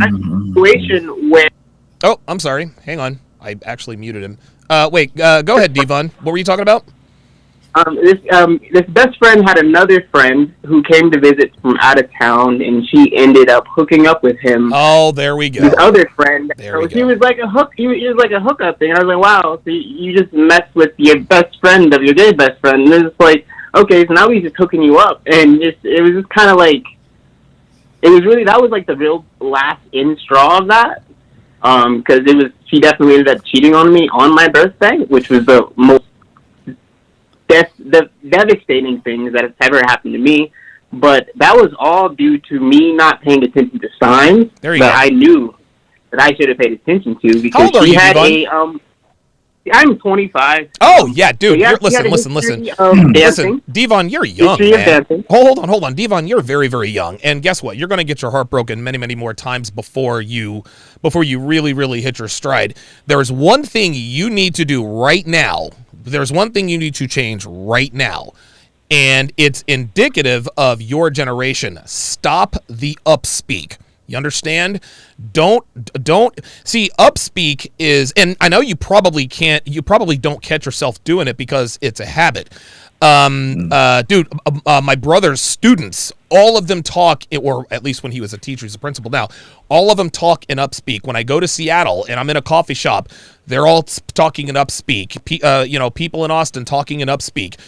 situation where. Oh, I'm sorry. Hang on. I actually muted him. Wait. Go ahead, Devon. What were you talking about? This best friend had another friend who came to visit from out of town, and she ended up hooking up with him. Oh, there we go. His other friend. He was like a hook. He was like a hookup thing. I was like, wow. So you just messed with your best friend of your gay best friend. And it's like, okay, so now he's just hooking you up, and it was just kind of like. It was really, that was like the real last in straw of that. Because she definitely ended up cheating on me on my birthday, which was the most devastating thing that has ever happened to me. But that was all due to me not paying attention to signs that I knew that I should have paid attention to. Because how old are you, Devon? I'm 25. Oh, yeah, dude. Listen, Devon, you're young, man. Hold on. Devon, you're very, very young. And guess what? You're going to get your heart broken many, many more times before you really, really hit your stride. There's one thing you need to do right now. There's one thing you need to change right now. And it's indicative of your generation. Stop the upspeak. You understand? Don't see, upspeak is, and I know you probably don't catch yourself doing it because it's a habit. Dude, my brother's students, all of them talk, or at least when he was a teacher, he's a principal now, all of them talk in upspeak. When I go to Seattle and I'm in a coffee shop, they're all talking in upspeak. People in Austin talking in upspeak.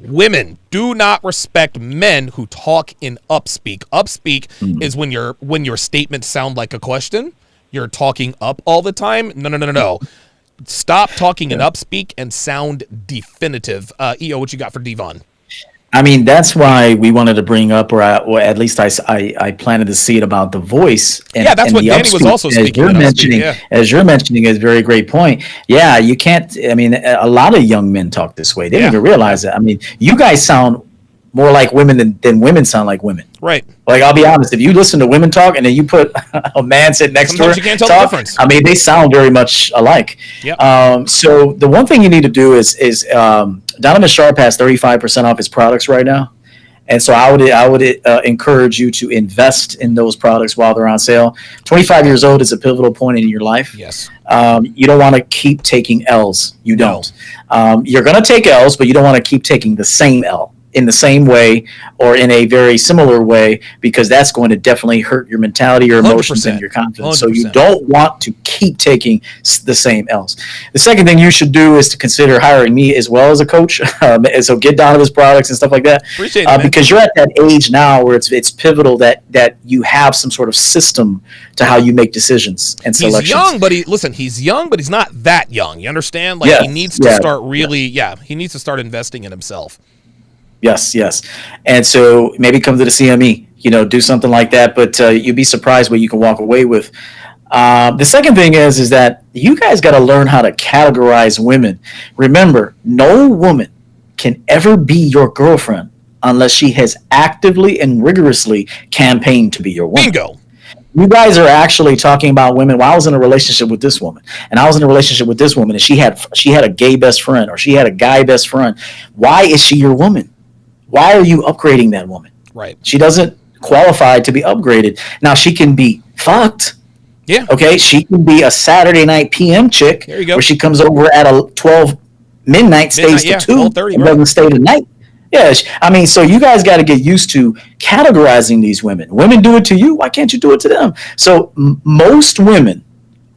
Women do not respect men who talk in upspeak. Upspeak is when your statements sound like a question. You're talking up all the time. No. Stop talking in upspeak and sound definitive. EO, what you got for Devon? I mean, that's why we wanted to bring up, or at least I planted to see it about the voice. And, yeah, that's what Danny was also speaking about. As you're mentioning, is a very great point. Yeah, you can't. I mean, a lot of young men talk this way. They don't even realize it. I mean, you guys sound more like women than women sound like women. Right. Like, I'll be honest, if you listen to women talk and then you put a man sitting next Sometimes to her, you can't tell talk, the difference. I mean, they sound very much alike. Yep. So the one thing you need to do is Donovan Sharpe has 35% off his products right now. And so I would encourage you to invest in those products while they're on sale. 25 years old is a pivotal point in your life. Yes. You don't want to keep taking L's. You don't. You're going to take L's, but you don't want to keep taking the same L in the same way or in a very similar way, because that's going to definitely hurt your mentality, your emotions, 100%. And your confidence. 100%. So you don't want to keep taking the same L's. The second thing you should do is to consider hiring me as well as a coach. So get Donovan's products and stuff like that. Appreciate it, because you're at that age now where it's pivotal that you have some sort of system to how you make decisions and selections. He's young, but he's young, but he's not that young. You understand? Like, he needs to start really, he needs to start investing in himself. Yes. And so maybe come to the CME, do something like that, but you'd be surprised what you can walk away with. The second thing is that you guys got to learn how to categorize women. Remember, no woman can ever be your girlfriend unless she has actively and rigorously campaigned to be your woman. Bingo. You guys are actually talking about women. Well, I was in a relationship with this woman, and I was in a relationship with this woman, and she had a gay best friend, or she had a guy best friend. Why is she your woman? Why are you upgrading that woman? Right. She doesn't qualify to be upgraded. Now, she can be fucked. Yeah. Okay. She can be a Saturday night PM chick. There you go. Where she comes over at a 12 midnight, stays to 2, and doesn't stay the night. Yeah. I mean, so you guys got to get used to categorizing these women. Women do it to you. Why can't you do it to them? So most women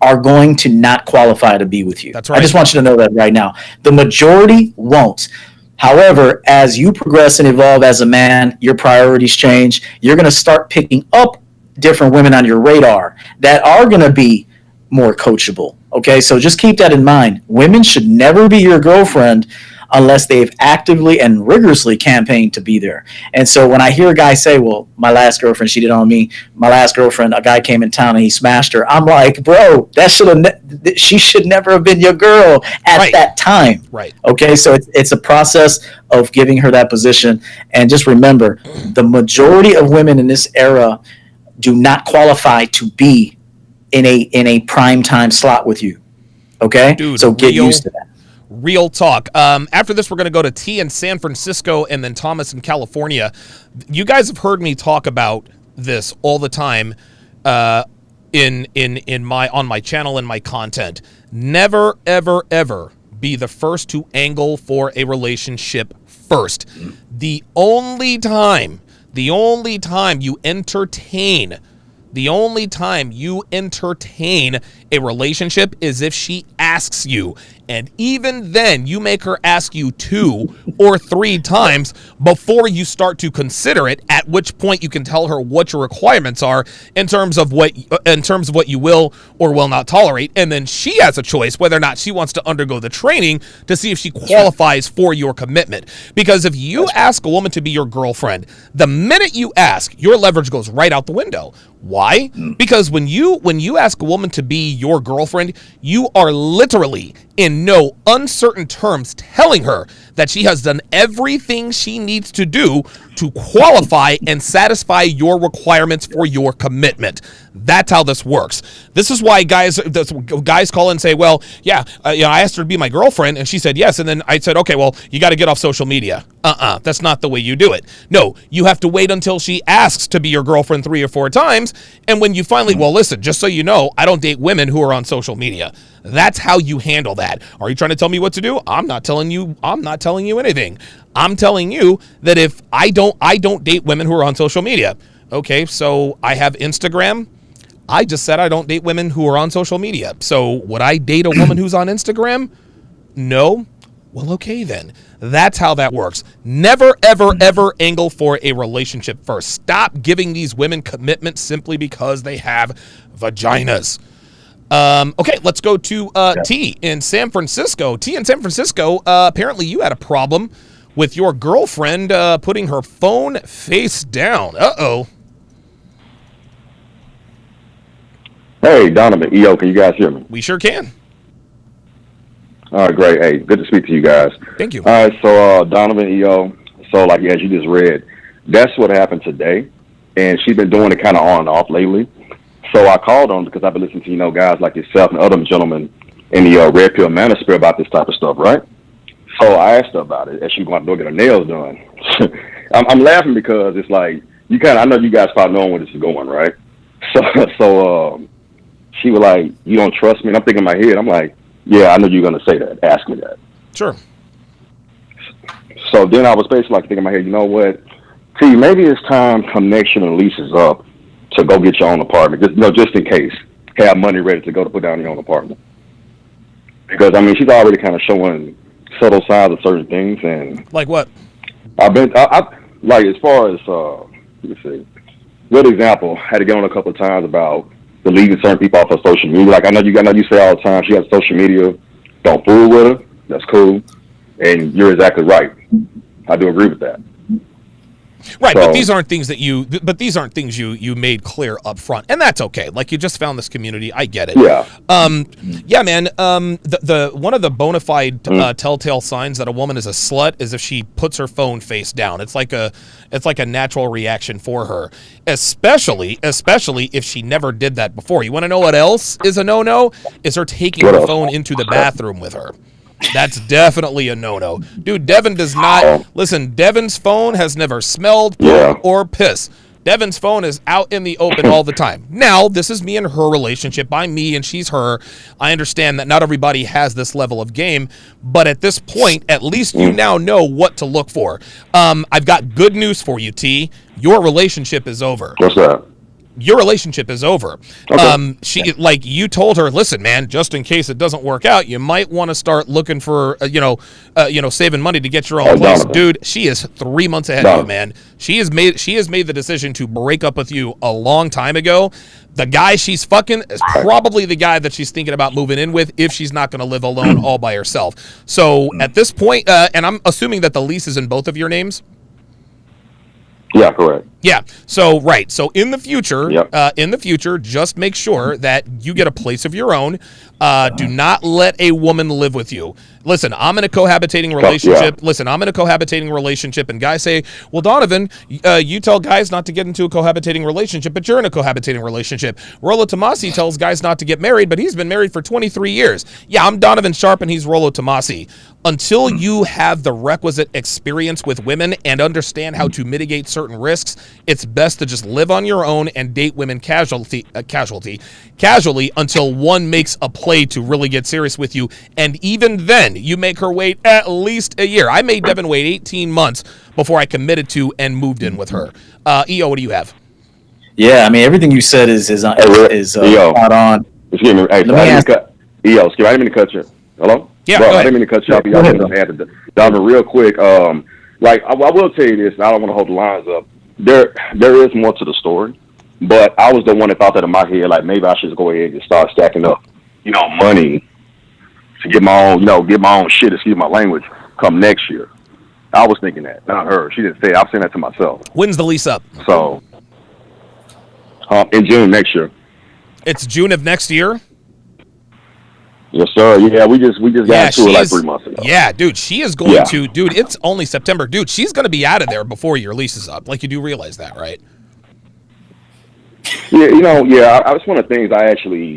are going to not qualify to be with you. That's right. I just want you to know that right now. The majority won't. However, as you progress and evolve as a man, your priorities change. You're going to start picking up different women on your radar that are going to be more coachable. Okay, so just keep that in mind. Women should never be your girlfriend unless they've actively and rigorously campaigned to be there. And so when I hear a guy say, well, my last girlfriend cheated on me, my last girlfriend, a guy came in town and he smashed her, I'm like, bro, she should never have been your girl at that time. Right. Okay, so it's a process of giving her that position. And just remember, the majority of women in this era do not qualify to be in a prime time slot with you. Okay? Dude, so get used to that. Real talk. After this, we're going to go to T in San Francisco and then Thomas in California. You guys have heard me talk about this all the time on my channel and my content. Never, ever, ever be the first to angle for a relationship first. The only time you entertain a relationship is if she asks you. And even then, you make her ask you 2 or 3 times before you start to consider it, at which point you can tell her what your requirements are in terms of what you will or will not tolerate. And then she has a choice whether or not she wants to undergo the training to see if she qualifies for your commitment. Because if you ask a woman to be your girlfriend, the minute you ask, your leverage goes right out the window. Why? Because when you ask a woman to be your girlfriend, you are literally in no uncertain terms telling her that she has done everything she needs to do to qualify and satisfy your requirements for your commitment. That's how this works. This is why guys call and say, well, I asked her to be my girlfriend and she said yes. And then I said, okay, well, you got to get off social media. That's not the way you do it. No, you have to wait until she asks to be your girlfriend 3 or 4 times. And when you finally, well, listen, just so you know, I don't date women who are on social media. That's how you handle that. Are you trying to tell me what to do? I'm not telling you anything. I'm telling you that if I don't date women who are on social media. Okay, so I have Instagram. I just said I don't date women who are on social media. So would I date a woman who's on Instagram? No. Well, okay then. That's how that works. Never, ever, ever angle for a relationship first. Stop giving these women commitment simply because they have vaginas. Okay, let's go to T in San Francisco. T in San Francisco, apparently you had a problem with your girlfriend putting her phone face down. Uh-oh. Hey, Donovan, EO, can you guys hear me? We sure can. All right, great. Hey, good to speak to you guys. Thank you. All right, so Donovan, EO. So, like, as you just read, that's what happened today. And she's been doing it kind of on and off lately. So I called on because I've been listening to, guys like yourself and other gentlemen in the Red Pill Manosphere about this type of stuff, right? So I asked her about it as she going to go get her nails done. I'm laughing because it's like, I know you guys probably know where this is going, right? So she was like, you don't trust me? And I'm thinking in my head, I'm like, yeah, I know you're going to say that. Ask me that. Sure. So then I was basically like thinking in my head, you know what? See, maybe it's time connection and lease is up to go get your own apartment. Just in case. Have money ready to go to put down your own apartment. Because, I mean, she's already kind of showing subtle signs of certain things. And like what? Like, as far as, let me see. Good example, I had to get on a couple of times about deleting certain people off of social media. Like, I know you say all the time, she has social media. Don't fool with her. That's cool. And you're exactly right. I do agree with that. Right, so, but these aren't things you made clear up front, and that's okay. Like, you just found this community, I get it. Yeah. Yeah, man. The one of the bona fide telltale signs that a woman is a slut is if she puts her phone face down. It's like a natural reaction for her, especially if she never did that before. You want to know what else is a no-no? Is her taking her phone into the bathroom with her. That's definitely a no-no. Dude, Devin does not... Listen, Devin's phone has never smelled poop or piss. Devin's phone is out in the open all the time. Now, this is me and her relationship. I'm me and she's her. I understand that not everybody has this level of game, but at this point, at least you now know what to look for. I've got good news for you, T. Your relationship is over. What's that? Your relationship is over. Okay. You told her, listen, man, just in case it doesn't work out, you might want to start looking for, saving money to get your own place. Donovan. Dude, she is 3 months ahead of you, man. She has made the decision to break up with you a long time ago. The guy she's fucking is probably the guy that she's thinking about moving in with if she's not going to live alone all by herself. So at this point, and I'm assuming that the lease is in both of your names. Yeah, correct. Yeah. So right. So in the future, just make sure that you get a place of your own. Do not let a woman live with you. Listen, I'm in a cohabitating relationship. And guys say, well, Donovan, you tell guys not to get into a cohabitating relationship, but you're in a cohabitating relationship. Rollo Tomasi tells guys not to get married, but he's been married for 23 years. Yeah, I'm Donovan Sharpe and he's Rollo Tomasi. Until you have the requisite experience with women and understand how to mitigate certain risks, it's best to just live on your own and date women casually until one makes a play to really get serious with you. And even then, you make her wait at least a year. I made Devin wait 18 months before I committed to and moved in with her. EO, what do you have? Yeah, I mean, everything you said is spot on. Excuse me. Hey, I didn't mean to cut you. Hello? Yeah, bro, I didn't mean to cut you off. Donovan, real quick. I will tell you this, and I don't want to hold the lines up. There is more to the story, but I was the one that thought that in my head, like maybe I should go ahead and start stacking up, money to get my own shit, excuse my language, come next year. I was thinking that, not her. She didn't say it. I was saying that to myself. When's the lease up? So, in June next year. It's June of next year? Yes, sir. Yeah, we just got to it like 3 months ago. Yeah, dude, she is going to, dude, it's only September. Dude, she's going to be out of there before your lease is up. Like, you do realize that, right? Yeah, it's one of the things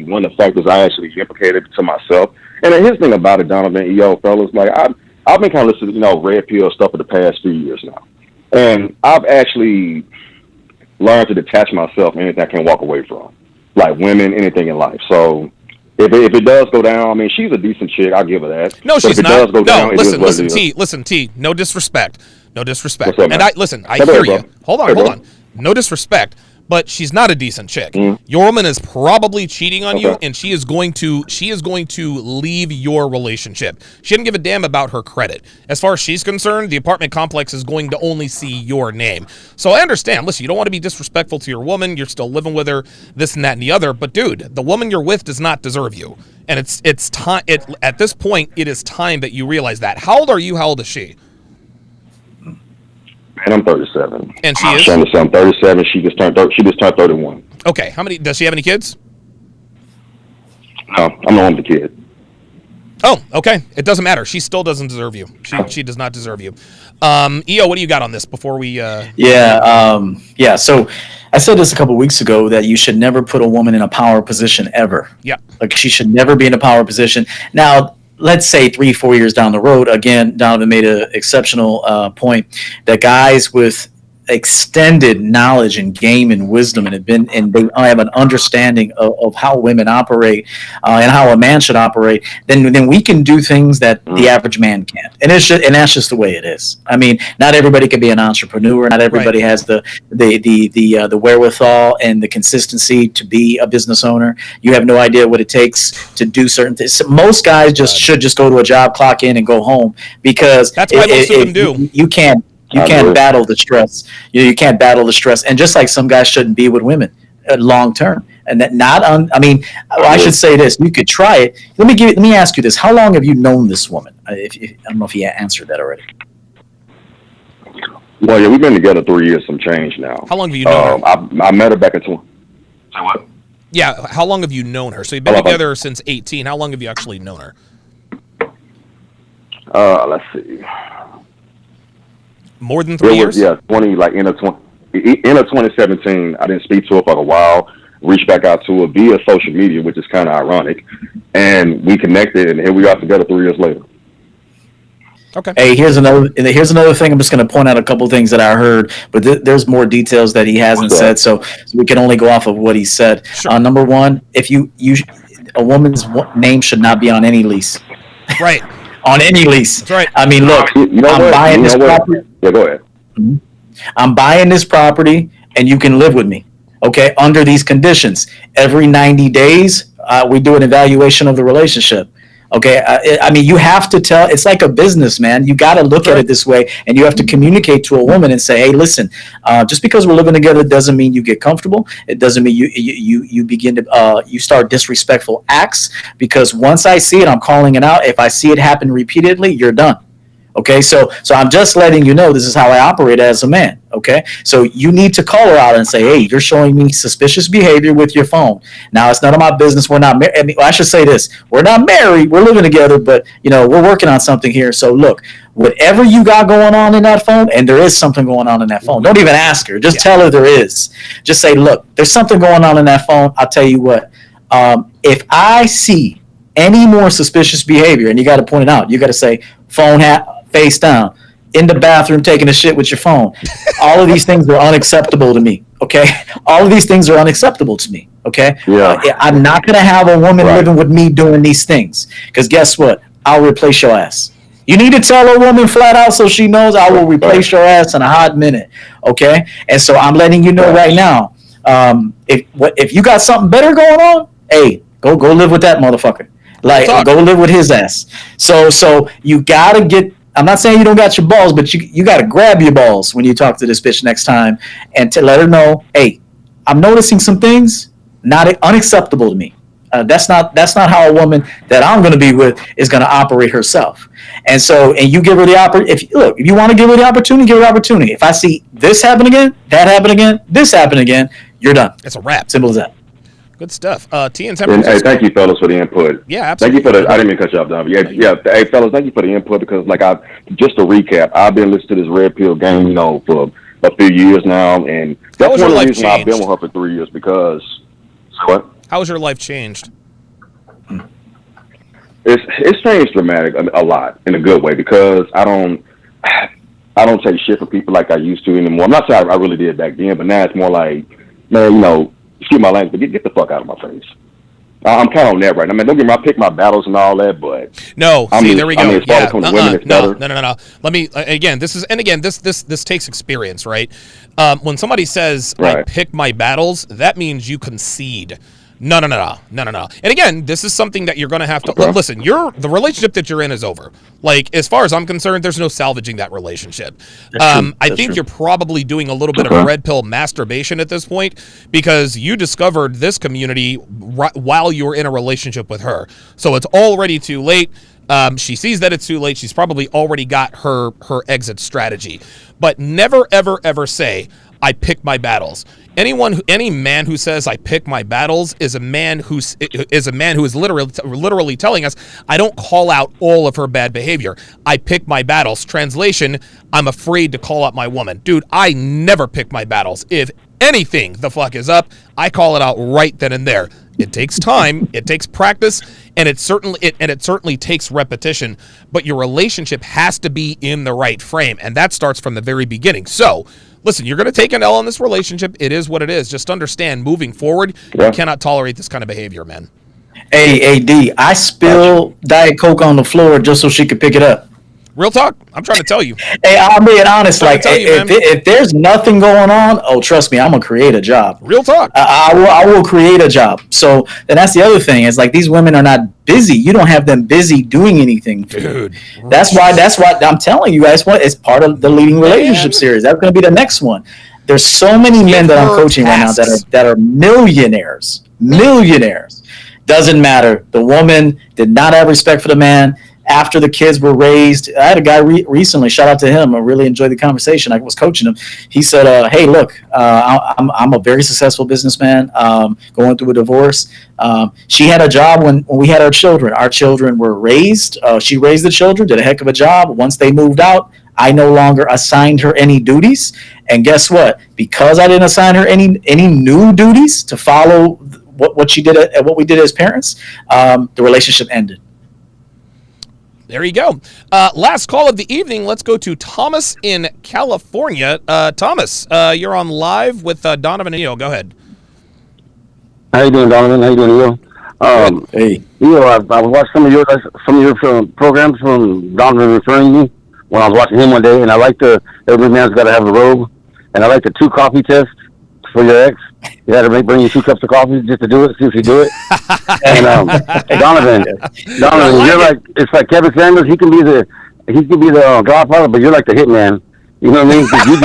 one of the factors I actually implicated to myself. And here's the thing about it, Donovan, fellas, like, I've been kind of listening to, Red Pill stuff for the past few years now. And I've actually learned to detach myself from anything I can walk away from. Like women, anything in life. So, if it does go down, I mean, she's a decent chick. I'll give her that. No, she's not. Does go down, listen, T. No disrespect. What's up, and I hear you. Hold on. No disrespect, but she's not a decent chick. Your woman is probably cheating on you, and she is going to leave your relationship. She didn't give a damn about her credit. As far as she's concerned, the apartment complex is going to only see your name. So I understand. Listen, you don't want to be disrespectful to your woman. You're still living with her, this and that and the other. But dude, the woman you're with does not deserve you. And it's time. At this point, it is time that you realize that. How old are you? How old is she? And I'm 37. And she is? I'm 37. She just turned 31. Okay. Does she have any kids? No, I'm the only kid. Oh, okay. It doesn't matter. She still doesn't deserve you. She does not deserve you. EO, what do you got on this before we? Yeah. So I said this a couple weeks ago that you should never put a woman in a power position ever. Yeah. Like she should never be in a power position. Now, let's say 3-4 years down the road, again, Donovan made an exceptional point that guys with extended knowledge and game and wisdom and they have an understanding of how women operate and how a man should operate, then we can do things that the average man can't, and that's just the way it is. I mean, not everybody can be an entrepreneur, not everybody has the wherewithal and the consistency to be a business owner. You have no idea what it takes to do certain things. So most guys should just go to a job, clock in, and go home, because that's what most of them do. You can't battle the stress. You can't battle the stress. And just like some guys shouldn't be with women long term. And that I should say this. You could try it. Let me ask you this. How long have you known this woman? I don't know if you answered that already. Well, yeah, we've been together 3 years, some change now. How long have you known her? I met her back in 20. Say what? Yeah, how long have you known her? So you've been together since 18. How long have you actually known her? Let's see. More than 3 years? Yeah, 20, like end of 2017. I didn't speak to her for a while. Reached back out to her via social media, which is kind of ironic. And we connected, and here we are together 3 years later. Okay. Hey, here's another thing. I'm just going to point out a couple things that I heard, but there's more details that he hasn't said, so we can only go off of what he said. Sure. Number one, a woman's name should not be on any lease. Right. On any lease. That's right. I mean, look, I'm buying this property. Yeah, go ahead. I'm buying this property, and you can live with me, okay, under these conditions. Every 90 days, we do an evaluation of the relationship. Okay, I mean, you have to tell. It's like a business, man. You got to look at it this way, and you have to communicate to a woman and say, "Hey, listen, just because we're living together doesn't mean you get comfortable. It doesn't mean you begin to you start disrespectful acts. Because once I see it, I'm calling it out. If I see it happen repeatedly, you're done." Okay, so I'm just letting you know this is how I operate as a man. Okay, so you need to call her out and say, "Hey, you're showing me suspicious behavior with your phone." Now, it's none of my business. We're not married. I mean, I should say this: we're not married. We're living together, but we're working on something here. So look, whatever you got going on in that phone, and there is something going on in that phone. Don't even ask her. Just tell her there is. Just say, "Look, there's something going on in that phone." I'll tell you what. If I see any more suspicious behavior, and you got to point it out, you got to say, "Phone face down, in the bathroom taking a shit with your phone." All of these things are unacceptable to me. Okay, all of these things are unacceptable to me. Okay, I'm not gonna have a woman living with me doing these things, because guess what? I'll replace your ass. You need to tell a woman flat out so she knows I will replace your ass in a hot minute. Okay, and so I'm letting you know right now. If you got something better going on, hey, go live with that motherfucker. Like, go live with his ass. So you gotta get. I'm not saying you don't got your balls, but you got to grab your balls when you talk to this bitch next time, and to let her know, hey, I'm noticing some things not unacceptable to me. That's not how a woman that I'm going to be with is going to operate herself. And you give her the opportunity. If you want to give her the opportunity, give her the opportunity. If I see this happen again, that happen again, this happen again, you're done. It's a wrap. Simple as that. Good stuff. T and Hey, thank you, fellas, for the input. Yeah, absolutely. Thank you for I didn't mean to cut you off, Donovan. Yeah. Hey, fellas, thank you for the input, because, just to recap, I've been listening to this Red Pill game, for a few years now, and that's one of the reasons I've been with her for 3 years. Because what? How has your life changed? It's changed dramatically, a lot, in a good way, because I don't take shit from people like I used to anymore. I'm not saying I really did back then, but now it's more like, man, excuse my language, but get the fuck out of my face. I'm kind of on that right now. I mean, don't get me wrong, I pick my battles and all that, but no. There we go. As far as women, it's no. better. Let me again. This takes experience, right? When somebody says I pick my battles, that means you concede. No. And again, this is something that you're going to have to listen. The relationship that you're in is over. Like, as far as I'm concerned, there's no salvaging that relationship. I think you're probably doing a little bit of red pill masturbation at this point, because you discovered this community while you were in a relationship with her. So it's already too late. She sees that it's too late. She's probably already got her exit strategy. But never, ever, ever say, I pick my battles. Any man who says I pick my battles is a man who is literally telling us I don't call out all of her bad behavior. I pick my battles. Translation: I'm afraid to call out my woman. Dude, I never pick my battles. If anything the fuck is up, I call it out right then and there. It takes time, it takes practice, and it certainly takes repetition, but your relationship has to be in the right frame, and that starts from the very beginning. So, listen, you're going to take an L in this relationship. It is what it is. Just understand, moving forward, you cannot tolerate this kind of behavior, man. Hey, AD, I spill Diet Coke on the floor just so she could pick it up. Real talk. I'm trying to tell you. Hey, I'm being honest. Like, if there's nothing going on, oh, trust me, I'm gonna create a job. Real talk. I will create a job. So, and that's the other thing is like these women are not busy. You don't have them busy doing anything. Dude, that's why I'm telling you guys what it's part of the Leading Relationship series. That's gonna be the next one. There's so many men that I'm coaching right now that are millionaires. Doesn't matter. The woman did not have respect for the man. After the kids were raised, I had a guy recently, shout out to him. I really enjoyed the conversation. I was coaching him. He said, hey, look, I'm a very successful businessman going through a divorce. She had a job when we had our children. Our children were raised. She raised the children, did a heck of a job. Once they moved out, I no longer assigned her any duties. And guess what? Because I didn't assign her any new duties to follow what she did, what we did as parents, the relationship ended. There you go. Last call of the evening. Let's go to Thomas in California. Thomas, you're on live with Donovan and Eo. Go ahead. How you doing, Donovan? How you doing, Eo? Hey, Eo, I watched some of your programs from Donovan referring me when I was watching him one day, and I like every man's got to have a robe, and I like the 2 coffee test for your ex. You had to bring you 2 cups of coffee just to do it, see if you do it. And Donovan, you're like, it's like Kevin Samuels. He can be the Godfather, but you're like the hitman. You know what I mean? 'Cause you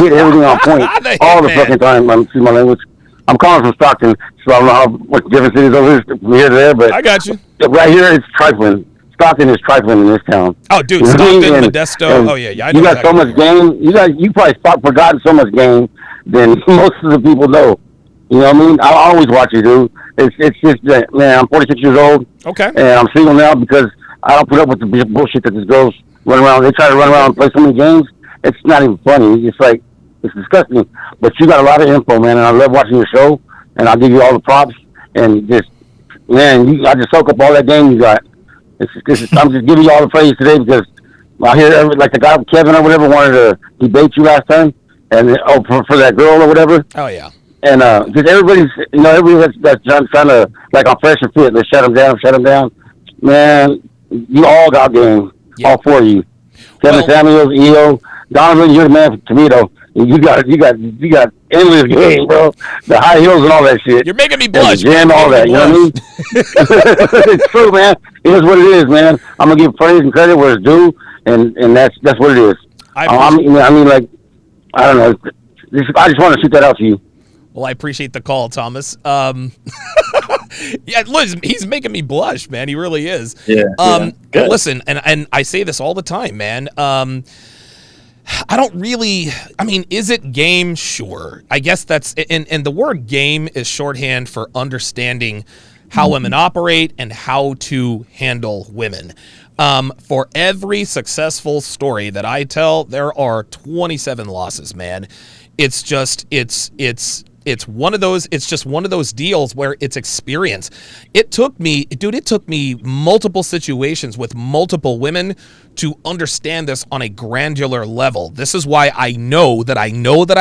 hit everything on point all the fucking time. Excuse my language. I'm calling from Stockton, so I don't know what difference it is over here from here to there, but I got you. Right here, it's trifling. Stockton is trifling in this town. Oh, dude, Stockton, Modesto. Oh yeah. I know you got so much game. You probably forgotten so much game than most of the people know. You know what I mean? I always watch you, dude. It's just that, man, I'm 46 years old. Okay. And I'm single now because I don't put up with the bullshit that these girls run around. They try to run around and play so many games. It's not even funny. It's like, it's disgusting. But you got a lot of info, man, and I love watching your show. And I'll give you all the props. And just, man, I just soak up all that game you got. I'm just giving you all the praise today because I hear, like the guy, Kevin or whatever, wanted to debate you last time. And for that girl or whatever. Oh, yeah. And because everybody that's trying to, like on Fresh and Fit, they shut them down. Man, you all got game, all 4 of you. Kevin Samuels, Eo, Donovan, you're the man for Tomato. You got endless game, bro. The high heels and all that shit. You're making me blush. The gym, all that. You know what I mean? It's true, man. It is what it is, man. I'm gonna give praise and credit where it's due, and that's what it is. I mean, like, I don't know. I just want to shoot that out to you. Well, I appreciate the call, Thomas. Yeah, listen, he's making me blush, man. He really is. Yeah. Listen, and I say this all the time, man. I don't really, is it game? Sure. I guess that's, and the word game is shorthand for understanding how women operate and how to handle women. For every successful story that I tell, there are 27 losses, man. It's just one of those deals where it's experience. It took me multiple situations with multiple women to understand this on a granular level. This is why I know that I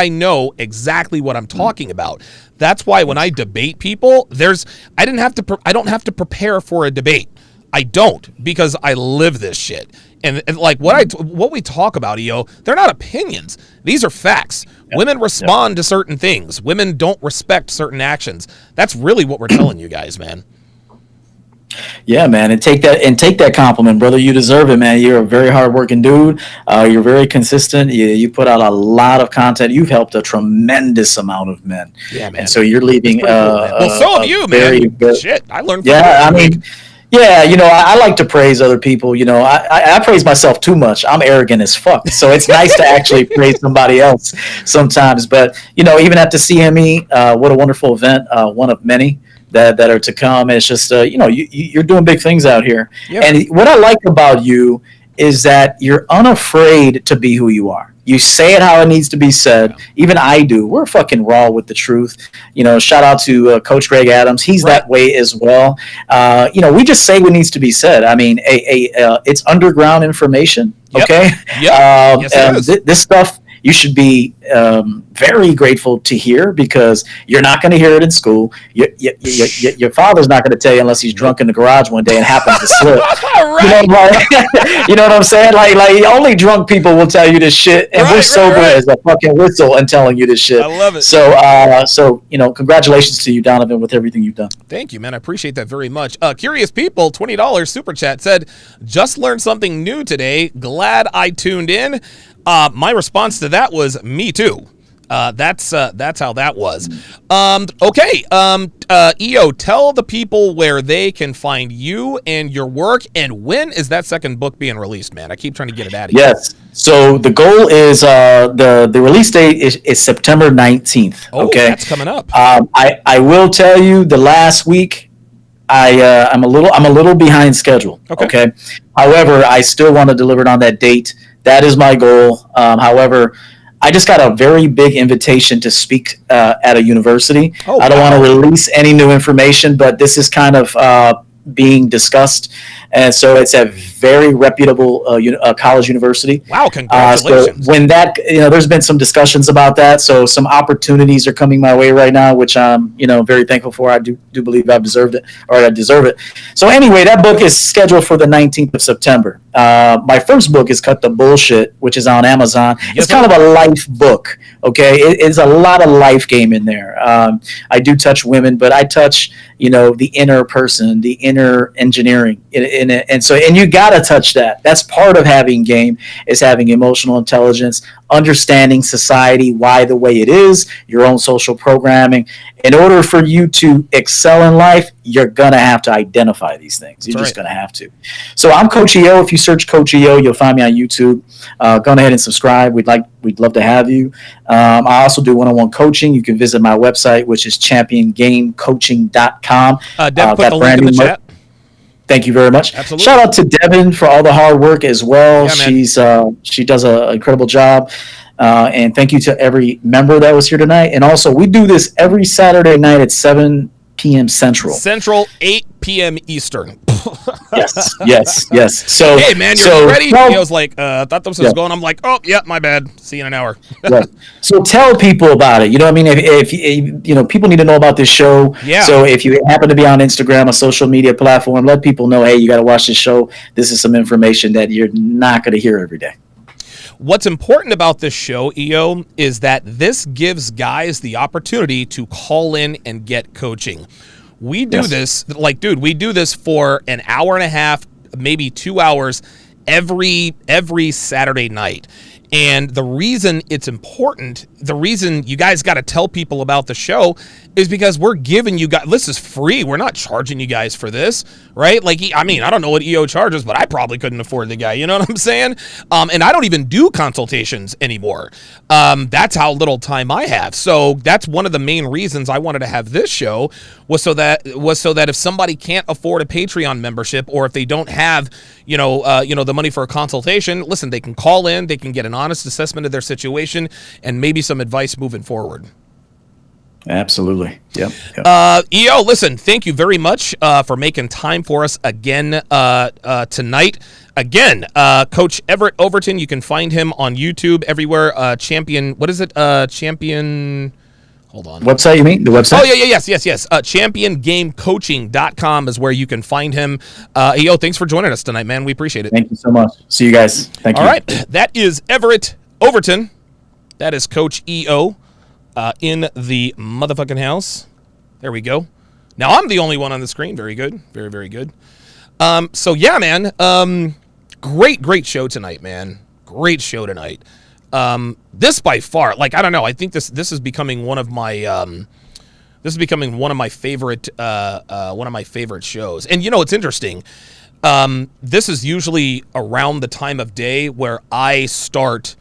know exactly what I'm talking about. That's why when I debate people, I don't have to prepare for a debate. I don't, because I live this shit. And like what we talk about, EO, they're not opinions. These are facts. Yep. Women respond to certain things. Women don't respect certain actions. That's really what we're telling you guys, man. Yeah, man, and take that compliment, brother. You deserve it, man. You're a very hardworking dude. You're very consistent. You put out a lot of content. You've helped a tremendous amount of men. Yeah, man. And so you're leaving. Cool, well, so have you, man. Shit, I learned. Yeah, I mean. Yeah, I like to praise other people. I praise myself too much. I'm arrogant as fuck. So it's nice to actually praise somebody else sometimes. But, even at the CME, what a wonderful event, one of many that are to come. It's just, you're doing big things out here. Yeah. And what I like about you is that you're unafraid to be who you are. You say it how it needs to be said. Even I do. We're fucking raw with the truth. Shout out to Coach Greg Adams. He's that way as well. We just say what needs to be said. I mean, it's underground information. Okay. Yep. Yes, this stuff you should be very grateful to hear, because you're not going to hear it in school. Your father's not going to tell you unless he's drunk in the garage one day and happens to slip. You know what I'm saying? Like only drunk people will tell you this shit, and we're sober as a fucking whistle and telling you this shit. I love it. So congratulations to you, Donovan, with everything you've done. Thank you, man. I appreciate that very much. Curious People, $20 super chat said, just learned something new today. Glad I tuned in. My response to that was, me too. That's how that was. Okay. EO, tell the people where they can find you and your work, and when is that second book being released, man? I keep trying to get it out of you. Yes. So the goal is the release date is September 19th. Oh, okay, that's coming up. I will tell you, the last week I'm a little behind schedule. Okay. However, I still want to deliver it on that date. That is my goal. However, I just got a very big invitation to speak at a university. I don't want to release any new information, but this is kind of being discussed. And so it's a very reputable college university. Wow, congratulations. So when that, there's been some discussions about that. So some opportunities are coming my way right now, which I'm, very thankful for. I do believe I've deserved it, or I deserve it. So anyway, that book is scheduled for the 19th of September. My first book is Cut the Bullshit, which is on Amazon. It's kind of a life book. Okay. It's a lot of life game in there. I do touch women, but I touch, the inner person, the inner engineering in it. And you got to touch that. That's part of having game, is having emotional intelligence, understanding society, why the way it is, your own social programming. In order for you to excel in life, you're going to have to identify these things. You're just going to have to. So I'm Coach EO. If you search Coach EO, you'll find me on YouTube. Go ahead and subscribe. We'd love to have you. I also do one-on-one coaching. You can visit my website, which is championgamecoaching.com. Devin put the link in the chat. Thank you very much. Absolutely. Shout out to Devin for all the hard work as well. Yeah, she does an incredible job. And thank you to every member that was here tonight. And also, we do this every Saturday night at 7 p.m. Central. 8 p.m. Eastern. Yes. So, hey, man, you're ready? I was like, I thought this was going. I'm like, oh, yeah, my bad. See you in an hour. So tell people about it. You know what I mean? If people need to know about this show. Yeah. So if you happen to be on Instagram, a social media platform, let people know, hey, you got to watch this show. This is some information that you're not going to hear every day. What's important about this show, EO, is that this gives guys the opportunity to call in and get coaching. We do this, we do this for an hour and a half, maybe 2 hours every Saturday night. And the reason it's important, the reason you guys got to tell people about the show is because we're giving you guys, this is free. We're not charging you guys for this, right? Like, I mean, I don't know what EO charges, but I probably couldn't afford the guy. You know what I'm saying? And I don't even do consultations anymore. That's how little time I have. So that's one of the main reasons I wanted to have this show was so that if somebody can't afford a Patreon membership, or if they don't have, the money for a consultation, listen, they can call in, they can get an honest assessment of their situation and maybe some advice moving forward. Absolutely. Yep. EO, listen, thank you very much for making time for us again tonight. Again, Coach Everett Overton, you can find him on YouTube everywhere. Champion, what is it? Champion, hold on. Website, you mean? The website? Oh, yes. ChampionGameCoaching.com is where you can find him. EO, thanks for joining us tonight, man. We appreciate it. Thank you so much. See you guys. Thank you. All right. That is Everett Overton. That is Coach EO. In the motherfucking house. There we go. Now I'm the only one on the screen. Very good. Very, very good. So yeah, man. Great show tonight, man. Great show tonight. This by far, like, I don't know. I think this is becoming one of my This is becoming one of my favorite shows. And it's interesting. This is usually around the time of day where I start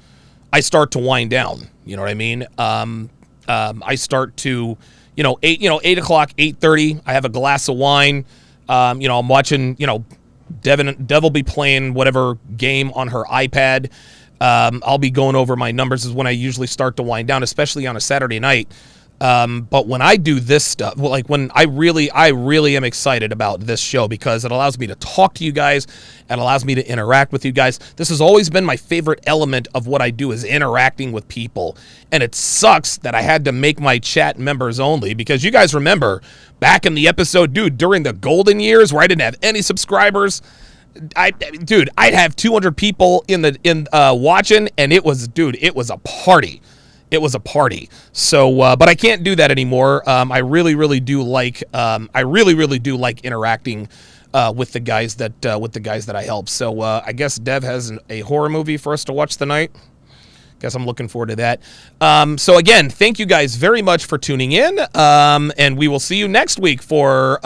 to wind down. You know what I mean? I start to, 8 o'clock, 8:30. I have a glass of wine. I'm watching, Dev will be playing whatever game on her iPad. I'll be going over my numbers is when I usually start to wind down, especially on a Saturday night. But when I do this stuff, like when I really am excited about this show because it allows me to talk to you guys. It allows me to interact with you guys. This has always been my favorite element of what I do is interacting with people. And it sucks that I had to make my chat members only because you guys remember back in the episode, dude, during the golden years where I didn't have any subscribers, I'd have 200 people in watching, and it was a party. It was a party. So, but I can't do that anymore. I really do like interacting with the guys that I help. So, I guess Dev has a horror movie for us to watch tonight. Guess I'm looking forward to that. So again, thank you guys very much for tuning in. And we will see you next week for